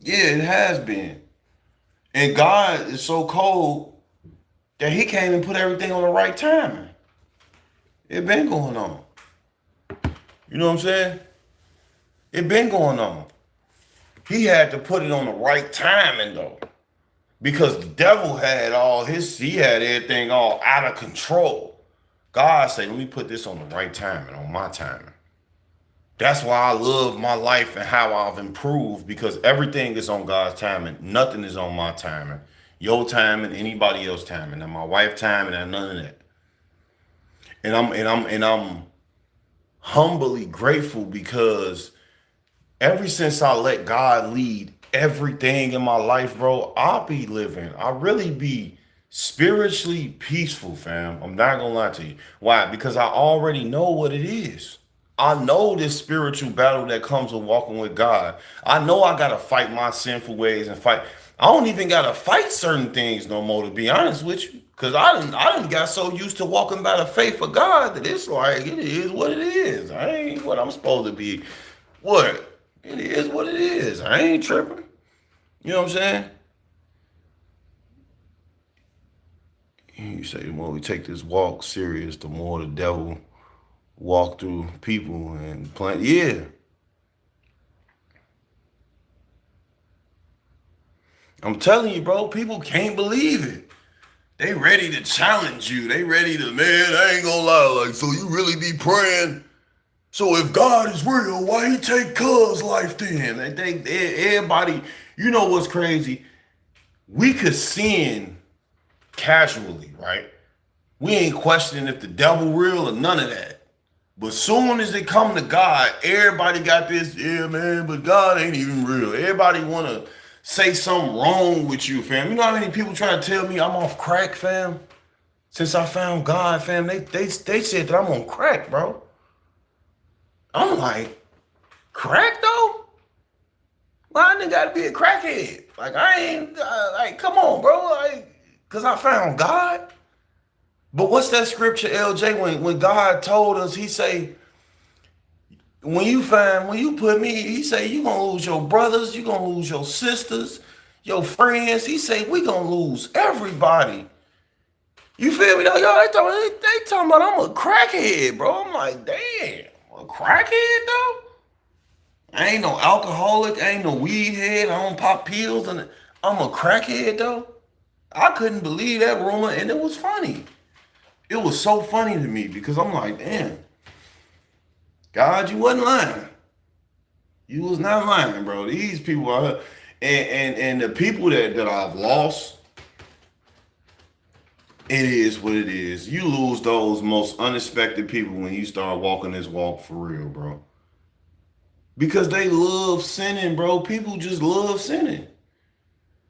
Yeah, it has been. And God is so cold that he can't even put everything on the right timing. It been going on. You know what I'm saying? It been going on. He had to put it on the right timing though. Because the devil had he had everything all out of control. God said, let me put this on the right timing, on my timing. That's why I love my life and how I've improved, because everything is on God's timing. Nothing is on my timing. Your timing, anybody else's timing. And my wife's timing and none of that. And I'm humbly grateful because ever since I let God lead everything in my life, bro, I really be spiritually peaceful, fam. I'm not gonna lie to you. Why? Because I already know what it is. I know this spiritual battle that comes with walking with God. I know I gotta fight my sinful ways and fight. I don't even gotta fight certain things no more, to be honest with you. Cause I done got so used to walking by the faith of God that it's like it is what it is. I ain't what I'm supposed to be. What? It is what it is. I ain't tripping. You know what I'm saying? You say the more we take this walk serious, the more the devil walk through people and plant. Yeah. I'm telling you, bro, people can't believe it. They ready to challenge you. They ready to, man, I ain't gonna lie. Like, so you really be praying? So if God is real, why he take Cuz life then? They think everybody, you know what's crazy? We could sin casually, right? We ain't questioning if the devil real or none of that. But soon as it come to God, everybody got this, yeah, man, but God ain't even real. Everybody want to say something wrong with you, fam. You know how many people try to tell me I'm off crack, fam? Since I found God, fam, they said that I'm on crack, bro. I'm like, crack though? Why I gotta be a crackhead? Like, I ain't, like, come on, bro. Like, cause I found God. But what's that scripture, LJ, when God told us, he say, when you put me, he say, you gonna lose your brothers, you gonna lose your sisters, your friends. He say, we gonna lose everybody. You feel me though? Y'all, they talking about I'm a crackhead, bro. I'm like, damn, a crackhead though? I ain't no alcoholic, I ain't no weed head, I don't pop pills, and I'm a crackhead though. I couldn't believe that rumor, and it was funny. It was so funny to me because I'm like, damn, God, you wasn't lying. You was not lying, bro. These people are, and the people that I've lost, it is what it is. You lose those most unexpected people when you start walking this walk for real, bro. Because they love sinning, bro. People just love sinning.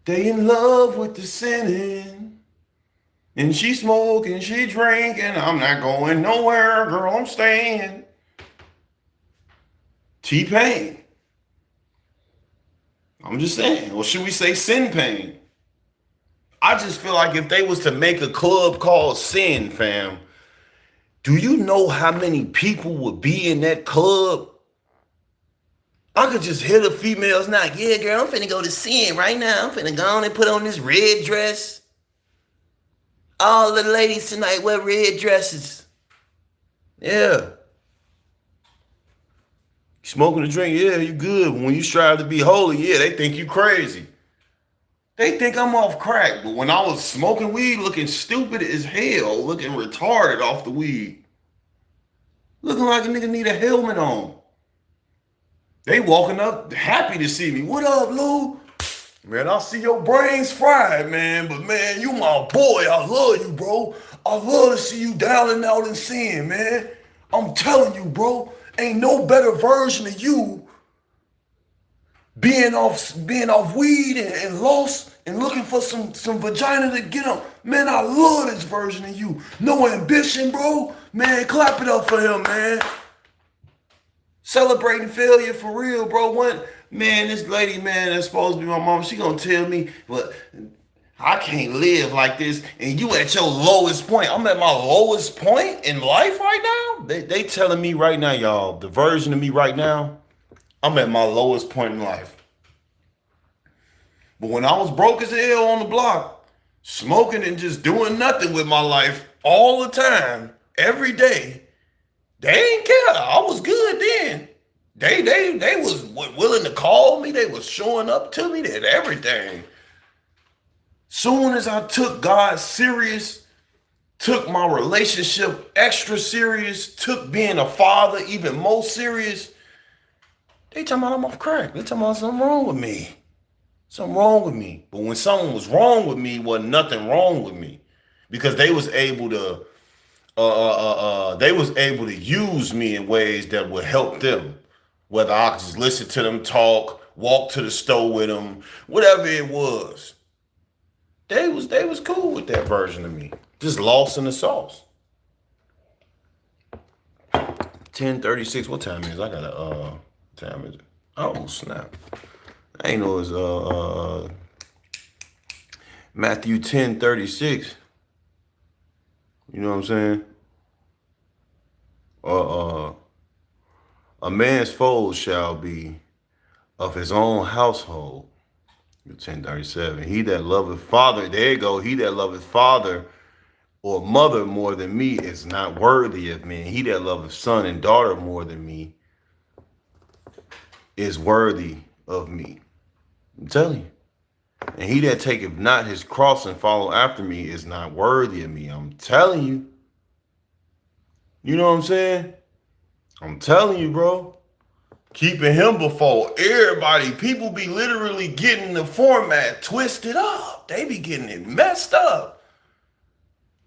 They in love with the sinning. And she smoking, she drinking. I'm not going nowhere, girl, I'm staying. T-Pain. I'm just saying. Or should we say Sin Pain? I just feel like if they was to make a club called Sin, fam, do you know how many people would be in that club? I could just hear the females now. Yeah, girl, I'm finna go to Sin right now. I'm finna go on and put on this red dress. All the ladies tonight wear red dresses. Yeah. Smoking a drink, yeah, you good. When you strive to be holy, yeah, they think you crazy. They think I'm off crack. But when I was smoking weed, looking stupid as hell, looking retarded off the weed, looking like a nigga need a helmet on. They walking up happy to see me. What up, Lou? Man, I see your brains fried, man. But, man, you my boy. I love you, bro. I love to see you down and out in sin, man. I'm telling you, bro. Ain't no better version of you being off weed and lost and looking for some vagina to get on. Man, I love this version of you. No ambition, bro. Man, clap it up for him, man. Celebrating failure for real, bro. One man, this lady, man, that's supposed to be my mom, she gonna tell me, but I can't live like this. And you at your lowest point. I'm at my lowest point in life right now. They telling me right now, y'all, the version of me right now, I'm at my lowest point in life. But when I was broke as hell on the block, smoking and just doing nothing with my life all the time, every day, they didn't care. I was good then. They was willing to call me. They was showing up to me. They had everything. Soon as I took God serious, took my relationship extra serious, took being a father even more serious, they talking about I'm off crack. They talking about something wrong with me. Something wrong with me. But when something was wrong with me, wasn't nothing wrong with me. Because they was able to use me in ways that would help them. Whether I could just listen to them talk, walk to the store with them, whatever it was. They was cool with that version of me. Just lost in the sauce. 10:36. What time is it? I got time is it? Oh snap. I ain't know it's Matthew 10:36. You know what I'm saying? A man's foes shall be of his own household. 10:37. He that loveth father, there you go. He that loveth father or mother more than me is not worthy of me. He that loveth son and daughter more than me is worthy of me. I'm telling you. And he that taketh not his cross and follow after me is not worthy of me. I'm telling you. You know what I'm saying? I'm telling you, bro. Keeping him before everybody. People be literally getting the format twisted up. They be getting it messed up.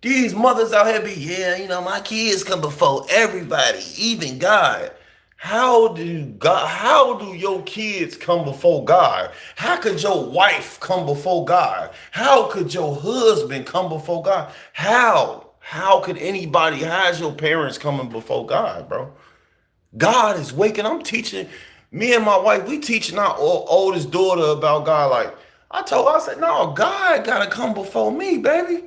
These mothers out here be, my kids come before everybody, even God. How do your kids come before God? How could your wife come before God? How could your husband come before God? How could anybody, how's your parents coming before God, bro? God is waking. I'm teaching, me and my wife, we teaching our oldest daughter about God. Like, I told her, I said, no, God gotta come before me, baby.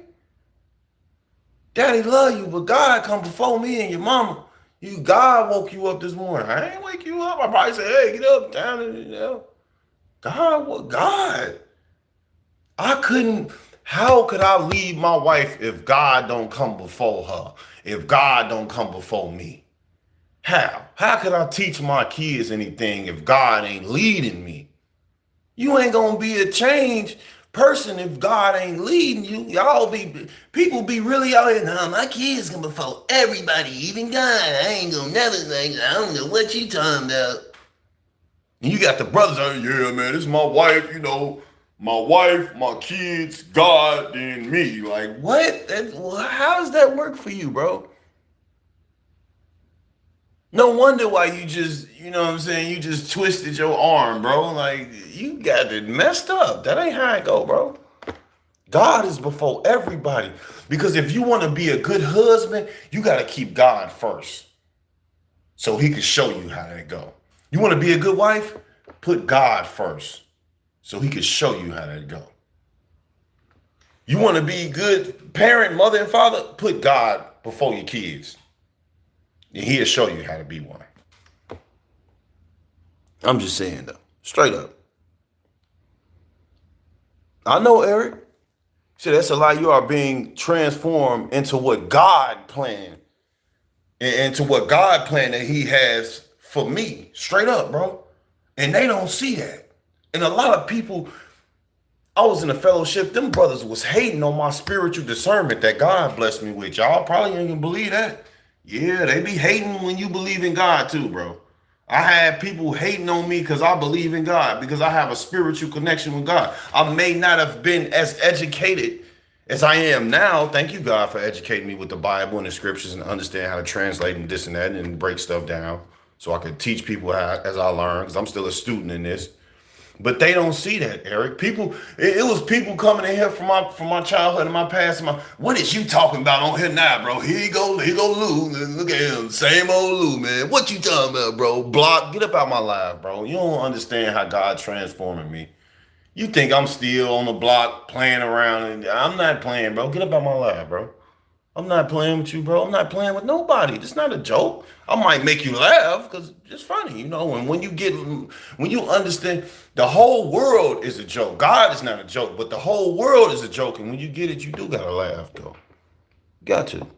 Daddy love you, but God come before me and your mama. God woke you up this morning. I ain't wake you up. I probably said, hey, get up, down, God, what? God. How could I leave my wife if God don't come before her? If God don't come before me? How could I teach my kids anything if God ain't leading me? You ain't gonna be a changed person if God ain't leading you. People be really out here, nah, my kids come before everybody, even God. I ain't gonna never think, I don't know what you talking about. And you got the brothers out here, yeah, man, this is my wife, my wife, my kids, God, and me. Like, what? How does that work for you, bro? No wonder why you just, you just twisted your arm, bro. Like, you got it messed up. That ain't how it go, bro. God is before everybody. Because if you want to be a good husband, you got to keep God first. So he can show you how that go. You want to be a good wife? Put God first. So he can show you how that go. You want to be a good parent, mother, and father? Put God before your kids. And he'll show you how to be one. I'm just saying, though. Straight up. I know, Eric. See, that's a lie. You are being transformed into what God planned. Into what God planned that he has for me. Straight up, bro. And they don't see that. And a lot of people, I was in a fellowship. Them brothers was hating on my spiritual discernment that God blessed me with. Y'all probably ain't gonna believe that. Yeah, they be hating when you believe in God too, bro. I had people hating on me because I believe in God, because I have a spiritual connection with God. I may not have been as educated as I am now. Thank you, God, for educating me with the Bible and the scriptures and understand how to translate and this and that and break stuff down so I could teach people how, as I learn, because I'm still a student in this. But they don't see that, Eric. People, it was people coming in here from my childhood and my past. What is you talking about on here now, bro? Here you go Lou. Look at him, same old Lou, man. What you talking about, bro? Block, get up out my life, bro. You don't understand how God transforming me. You think I'm still on the block playing around, and I'm not playing, bro. Get up out my life, bro. I'm not playing with you, bro. I'm not playing with nobody. It's not a joke. I might make you laugh because it's funny, you know. And when you understand, the whole world is a joke. God is not a joke, but the whole world is a joke. And when you get it, you do gotta laugh, though. Got to.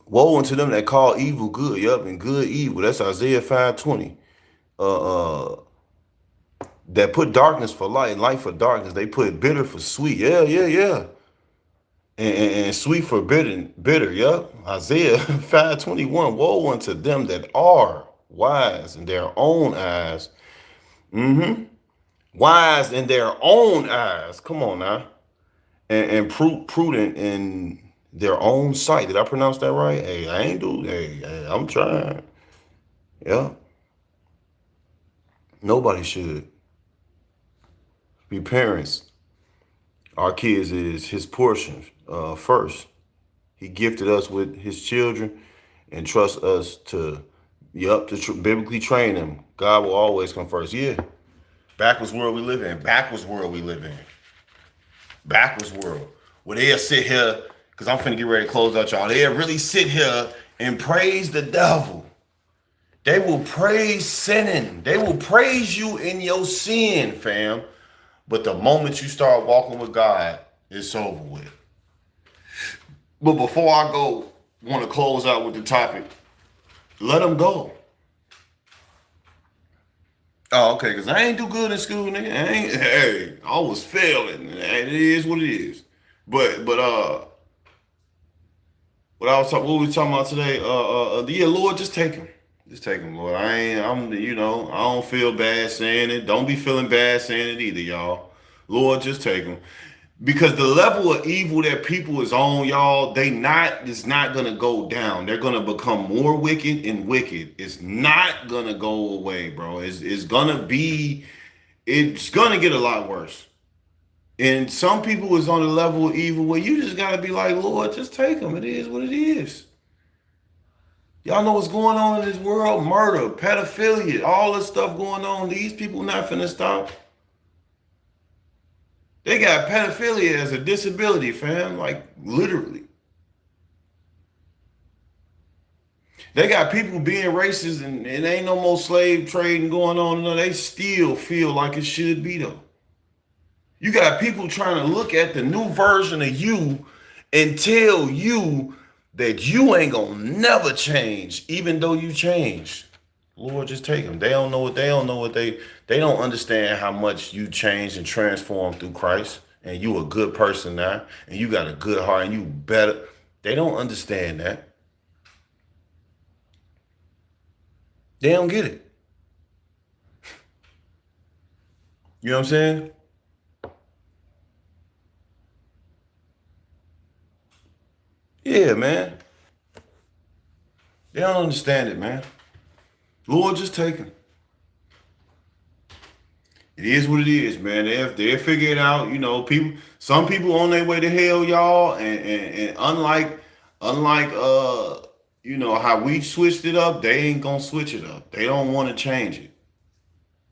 Woe unto them that call evil good. Yup, and good evil. That's Isaiah 5:20. Uh, that put darkness for light and light for darkness. They put bitter for sweet. Yeah. And sweet for bitter. Yep. Isaiah 5:21. Woe unto them that are wise in their own eyes. Wise in their own eyes. Come on now. And prudent in their own sight. Did I pronounce that right? Hey, I ain't do. Hey, I'm trying. Yeah. Nobody should be parents. Our kids is his portion first. He gifted us with his children and trust us to, biblically train them. God will always come first. Yeah. Backwards world we live in. Backwards world we live in. Backwards world. Where they'll sit here, because I'm finna get ready to close out, y'all. They'll really sit here and praise the devil. They will praise sinning. They will praise you in your sin, fam. But the moment you start walking with God, it's over with. But before I go, want to close out with the topic. Let them go. Oh, okay, because I ain't do good in school, nigga. I was failing. It is what it is. But what we talking about today? Yeah, Lord, just take him. Just take him, Lord. I don't feel bad saying it. Don't be feeling bad saying it either, y'all. Lord, just take him. Because the level of evil that people is on, y'all, it's not gonna go down. They're gonna become more wicked and wicked. It's not gonna go away, bro. It's gonna get a lot worse. And some people is on the level of evil where you just gotta be like, Lord, just take them. It is what it is. Y'all know what's going on in this world? Murder, pedophilia, all this stuff going on. These people not finna stop. They got pedophilia as a disability, fam, like literally. They got people being racist and it ain't no more slave trading going on. No, they still feel like it should be though. You got people trying to look at the new version of you and tell you that you ain't gonna never change, even though you changed. Lord, just take them. They don't don't understand how much you changed and transformed through Christ, and you a good person now, and you got a good heart, and you better. They don't understand that. They don't get it. You know what I'm saying? Yeah, man. They don't understand it, man. Lord, just take him. It is what it is, man. They'll figure it out. You know, some people on their way to hell, y'all, and unlike how we switched it up, they ain't gonna switch it up. They don't want to change it.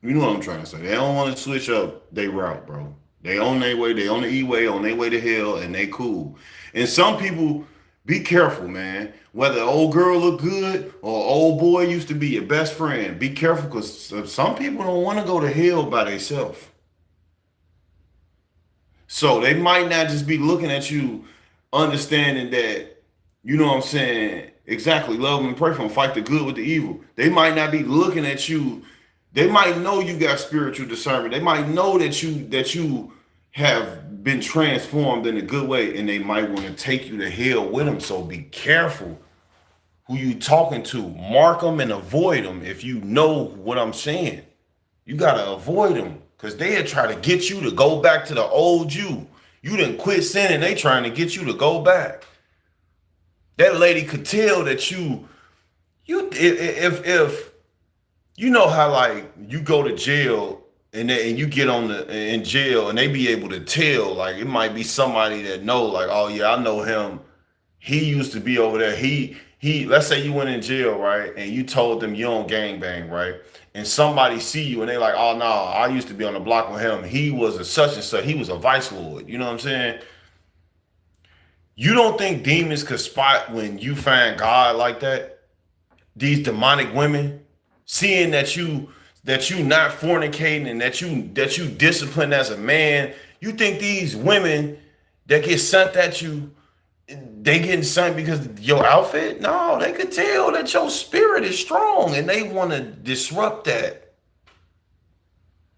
You know what I'm trying to say? They don't want to switch up their route, bro. They on their way, they on the E-way, on their way to hell, and they cool. And some people, be careful, man. Whether an old girl look good or an old boy used to be your best friend, be careful because some people don't want to go to hell by themselves. So they might not just be looking at you, understanding that, you know what I'm saying, exactly, love them and pray for them, fight the good with the evil. They might not be looking at you. They might know you got spiritual discernment. They might know that you have been transformed in a good way, and they might want to take you to hell with them. So be careful who you talking to. Mark them and avoid them. If you know what I'm saying, you gotta avoid them because they'll try to get you to go back to the old you. You didn't quit sinning. They trying to get you to go back. That lady could tell that if you know how like you go to jail and you get on the in jail and they be able to tell like it might be somebody that know like, oh yeah, I know him. He used to be over there. He let's say you went in jail, right? And you told them you don't gang bang, right? And somebody see you and they like, oh no, I used to be on the block with him. He was a such and such. He was a vice lord. You know what I'm saying? You don't think demons could spot when you find God like that? These demonic women, seeing that you not fornicating and that you disciplined as a man, you think these women that get sent at you, they getting sent because of your outfit? No, they could tell that your spirit is strong and they want to disrupt that.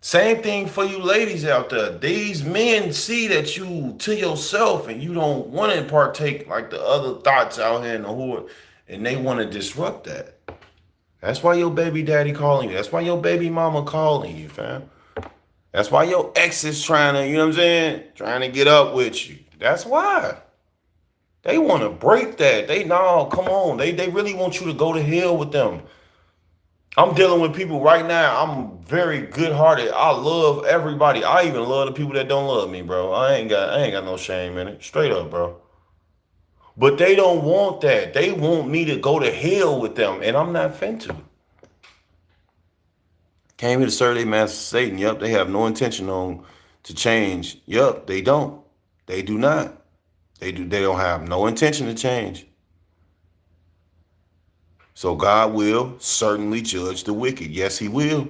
Same thing for you ladies out there. These men see that you to yourself and you don't want to partake like the other thoughts out here in the hood, and they want to disrupt that. That's why your baby daddy calling you. That's why your baby mama calling you, fam. That's why your ex is trying to, you know what I'm saying? Trying to get up with you. That's why. They want to break that. No, come on. They really want you to go to hell with them. I'm dealing with people right now. I'm very good-hearted. I love everybody. I even love the people that don't love me, bro. I ain't got no shame in it. Straight up, bro. But they don't want that. They want me to go to hell with them, and I'm not finna. Came here to serve their master Satan. Yup, they have no intention on to change. Yup, they don't. They do not. They don't have no intention to change. So God will certainly judge the wicked. Yes, he will.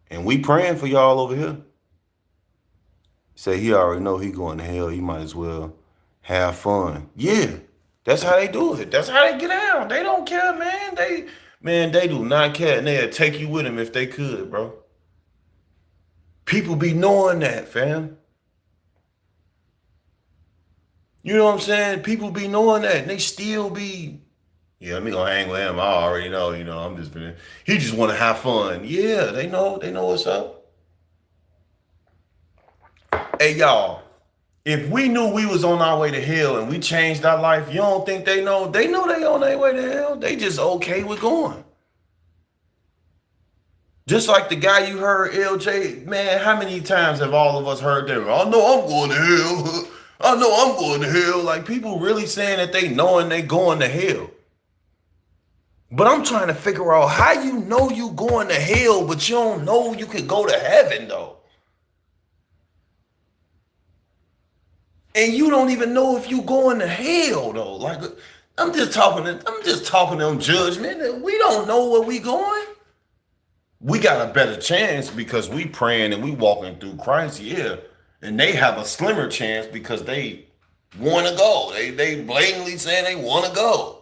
And we praying for y'all over here. Say he already know he going to hell. You might as well have fun. Yeah, that's how they do it. That's how they get out. They don't care, man. They do not care. And they'll take you with them if they could, bro. People be knowing that, fam. You know what I'm saying? People be knowing that. And they still be, yeah, let me go hang with him. I already know, I'm just been, he just want to have fun. Yeah, they know what's up. Hey, y'all, if we knew we was on our way to hell and we changed our life, you don't think they know? They know they on their way to hell. They just okay with going. Just like the guy you heard, LJ, man, how many times have all of us heard that? I know I'm going to hell. I know I'm going to hell. Like people really saying that they knowing they going to hell. But I'm trying to figure out how you know you going to hell, but you don't know you could go to heaven though. And you don't even know if you going to hell though. Like I'm just talking on judgment. We don't know where we going. We got a better chance because we praying and we walking through Christ, yeah. And they have a slimmer chance because they want to go. They blatantly saying they want to go.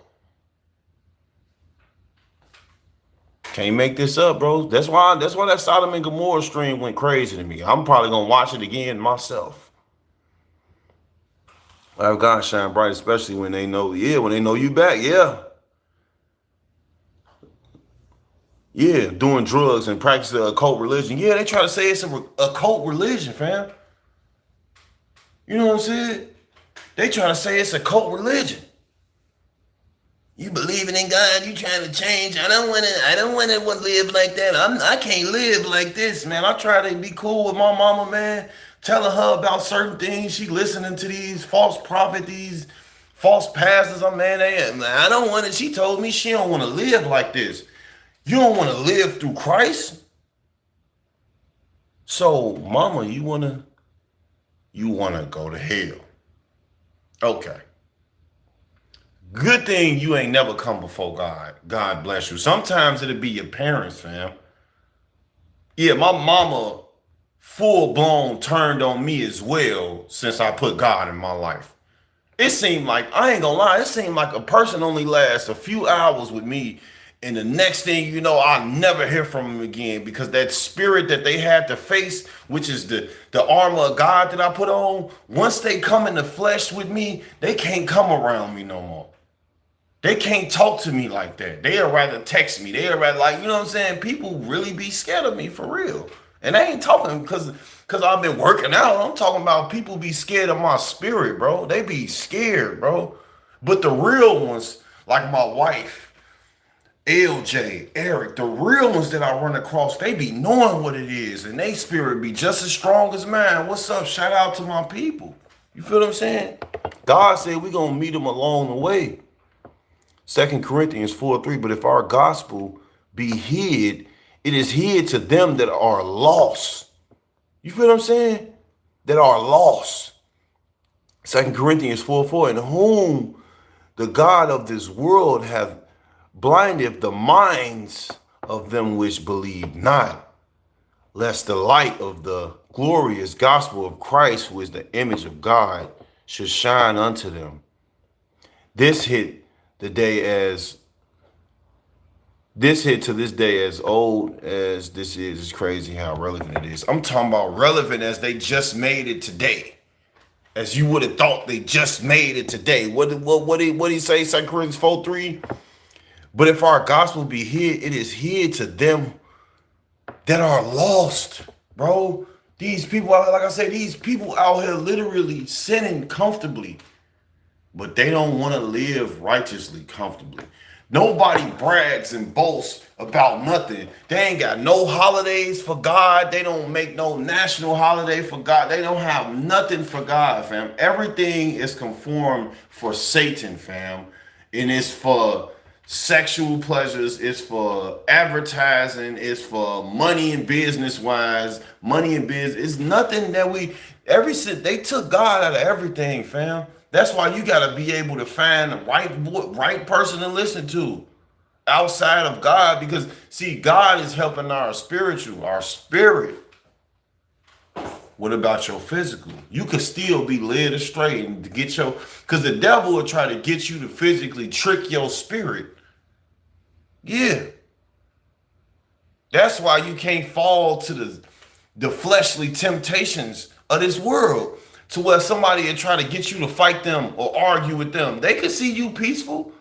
Can't make this up, bro. That's why that Sodom and Gomorrah stream went crazy to me. I'm probably gonna watch it again myself. Have God shine bright, especially when they know, when they know you back, Yeah, doing drugs and practicing a cult religion. Yeah, they try to say it's a cult religion, fam. You know what I'm saying? They trying to say it's a cult religion. You believing in God, you trying to change. I don't want to live like that. I can't live like this, man. I try to be cool with my mama, man. Telling her about certain things. She listening to these false prophets, these false pastors. I don't want to. She told me she don't want to live like this. You don't want to live through Christ? So, mama, you want to go to hell. Okay. Good thing you ain't never come before God. God bless you. Sometimes it'll be your parents, fam. Yeah, my mama full blown turned on me as well since I put God in my life. It seemed like, I ain't gonna lie, it seemed like a person only lasts a few hours with me, and the next thing you know, I'll never hear from them again because that spirit that they had to face, which is the armor of God that I put on, once they come in the flesh with me, they can't come around me no more. They can't talk to me like that. They'd rather text me. They'd rather, like, you know what I'm saying? People really be scared of me for real. And I ain't talking because I've been working out. I'm talking about people be scared of my spirit, bro. They be scared, bro. But the real ones, like my wife, LJ, Eric, the real ones that I run across, they be knowing what it is, and they spirit be just as strong as mine. What's up? Shout out to my people. You feel what I'm saying? God said we gonna meet them along the way. 2 Corinthians 4:3. But if our gospel be hid, it is hid to them that are lost. You feel what I'm saying? That are lost. 2 Corinthians 4:4. In whom the God of this world hath blinded the minds of them which believe not, lest the light of the glorious gospel of Christ, who is the image of God, should shine unto them. This hit to this day as old as this is. It's crazy how relevant it is. I'm talking about relevant as they just made it today. As you would have thought they just made it today. What did he say? 2 Corinthians 4:3. But if our gospel be hid, it is hid to them that are lost, bro. These people, like I said, these people out here literally sinning comfortably, but they don't want to live righteously comfortably. Nobody brags and boasts about nothing. They ain't got no holidays for God. They don't make no national holiday for God. They don't have nothing for God, fam. Everything is conformed for Satan, fam. And it's for sexual pleasures, it's for advertising, it's for money and business wise, money and business. It's nothing that they took God out of everything, fam. That's why you got to be able to find the right person to listen to outside of God, because see, God is helping our spirit. What about your physical? You could still be led astray and because the devil will try to get you to physically trick your spirit. Yeah. That's why you can't fall to the fleshly temptations of this world, to where somebody will try to get you to fight them or argue with them. They can see you peaceful.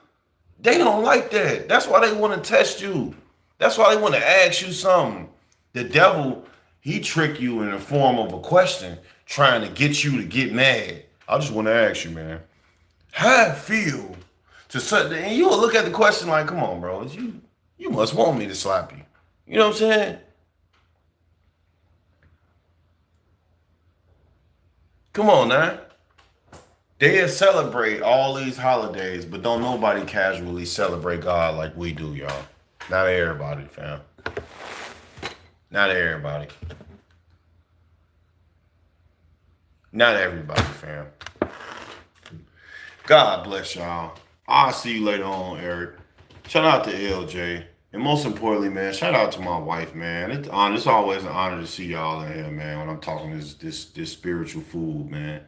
They don't like that. That's why they want to test you. That's why they want to ask you something. The devil, he trick you in the form of a question, trying to get you to get mad. I just want to ask you, man, how I feel to something, and you will look at the question like, come on, bro, you must want me to slap you. You know what I'm saying? Come on now. They'll celebrate all these holidays, but don't nobody casually celebrate God like we do, y'all. Not everybody, fam. Not everybody. Not everybody, fam. God bless y'all. I'll see you later on, Eric. Shout out to LJ. And most importantly, man, shout out to my wife, man. It's always an honor to see y'all in here, man, when I'm talking this spiritual food, man.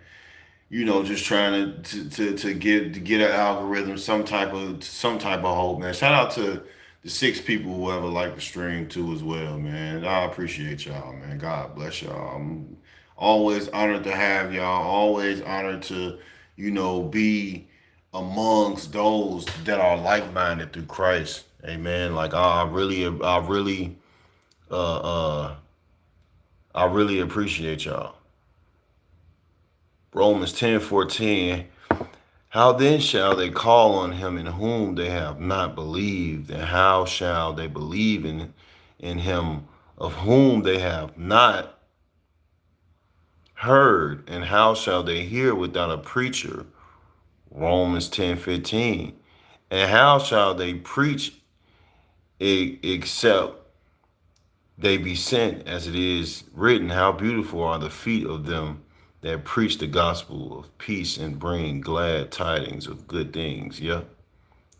You know, just trying to get an algorithm, some type of hope, man. Shout out to the 6 people who ever like the stream too as well, man. I appreciate y'all, man. God bless y'all. I'm always honored to have y'all. Always honored to, be amongst those that are like-minded through Christ. Amen. Like I really appreciate y'all. Romans 10:14. How then shall they call on him in whom they have not believed? And how shall they believe in him of whom they have not heard? And how shall they hear without a preacher? Romans 10:15. And how shall they preach except they be sent? As it is written, how beautiful are the feet of them that preach the gospel of peace and bring glad tidings of good things. Yep.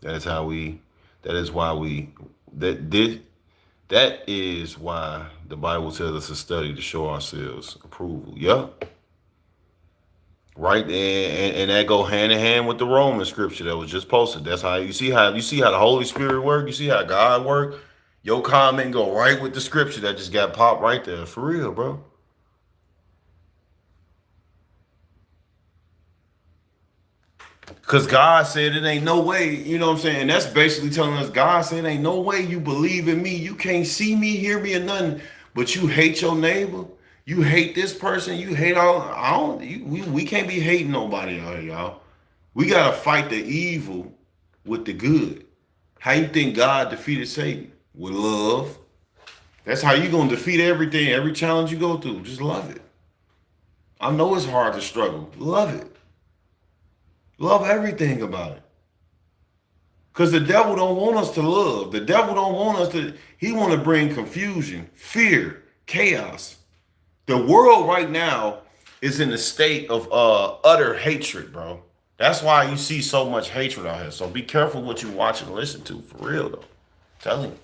That is why the Bible tells us to study to show ourselves approval. Yep. Right. And that go hand in hand with the Roman scripture that was just posted. That's how you see how the Holy Spirit work. You see how God work. Your comment go right with the scripture that just got popped right there. For real, bro. Because God said it ain't no way, you know what I'm saying? That's basically telling us God said ain't no way you believe in me. You can't see me, hear me, or nothing, but you hate your neighbor. You hate this person. You hate we can't be hating nobody out here, y'all. We got to fight the evil with the good. How you think God defeated Satan? With love. That's how you gonna defeat everything, every challenge you go through. Just love it. I know it's hard to struggle. Love it. Love everything about it. Because the devil don't want us to love. The devil don't want us to, he want to bring confusion, fear, chaos. The world right now is in a state of utter hatred, bro. That's why you see so much hatred out here. So be careful what you watch and listen to, for real though. Tell him.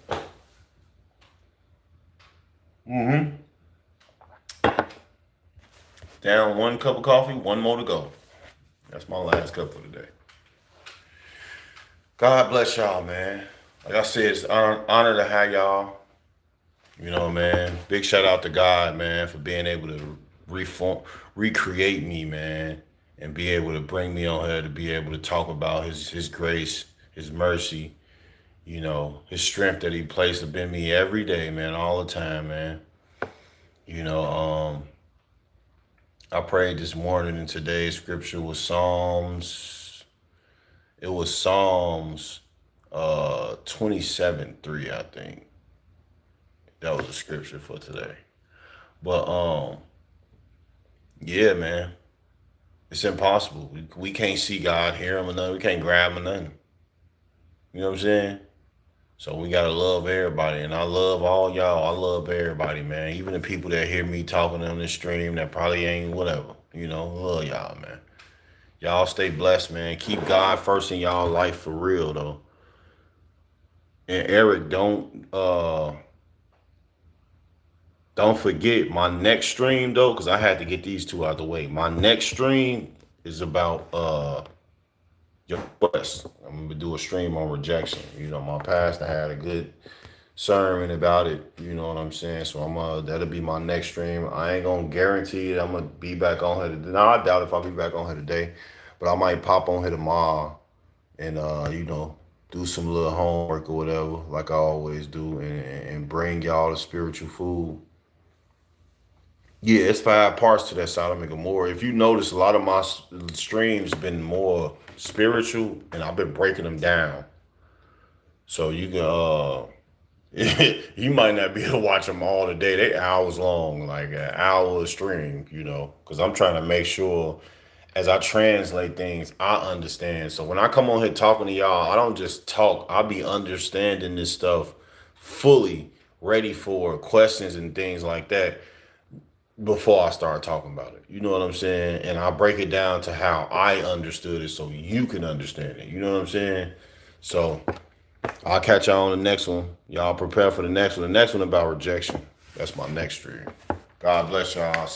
Down one cup of coffee, one more to go. That's my last cup for today. God bless y'all, man. Like I said, it's an honor to have y'all. You know, man. Big shout out to God, man, for being able to recreate me, man, and be able to bring me on here to be able to talk about His grace, His mercy, you know, His strength that He placed up in me every day, man, all the time, man. You know, I prayed this morning, and today's scripture was Psalms. It was Psalms 27:3, I think. That was the scripture for today. But yeah, man. It's impossible. We can't see God, hear him or nothing. We can't grab him or nothing. You know what I'm saying? So we gotta love everybody, and I love all y'all. I love everybody, man. Even the people that hear me talking on this stream that probably ain't whatever. You know, love y'all, man. Y'all stay blessed, man. Keep God first in y'all life for real, though. And Eric, don't forget my next stream though, because I had to get these two out of the way. My next stream is about your quest. I'm gonna do a stream on rejection. You know, my pastor had a good sermon about it. You know what I'm saying? So that'll be my next stream. I ain't gonna guarantee that I'm gonna be back on here today. No, I doubt if I'll be back on here today, but I might pop on here tomorrow and you know, do some little homework or whatever, like I always do, and bring y'all the spiritual food. Yeah, it's 5 parts to that Sodom and Gomorrah. If you notice, a lot of my streams been more spiritual, and I've been breaking them down. So you can, you might not be able to watch them all today. They hours long, like an hour a stream, you know, because I'm trying to make sure as I translate things, I understand. So when I come on here talking to y'all, I don't just talk. I'll be understanding this stuff fully, ready for questions and things like that before I start talking about it. You know what I'm saying? And I break it down to how I understood it so you can understand it. You know what I'm saying? So I'll catch y'all on the next one. Y'all prepare for the next one. The next one about rejection. That's my next stream. God bless y'all.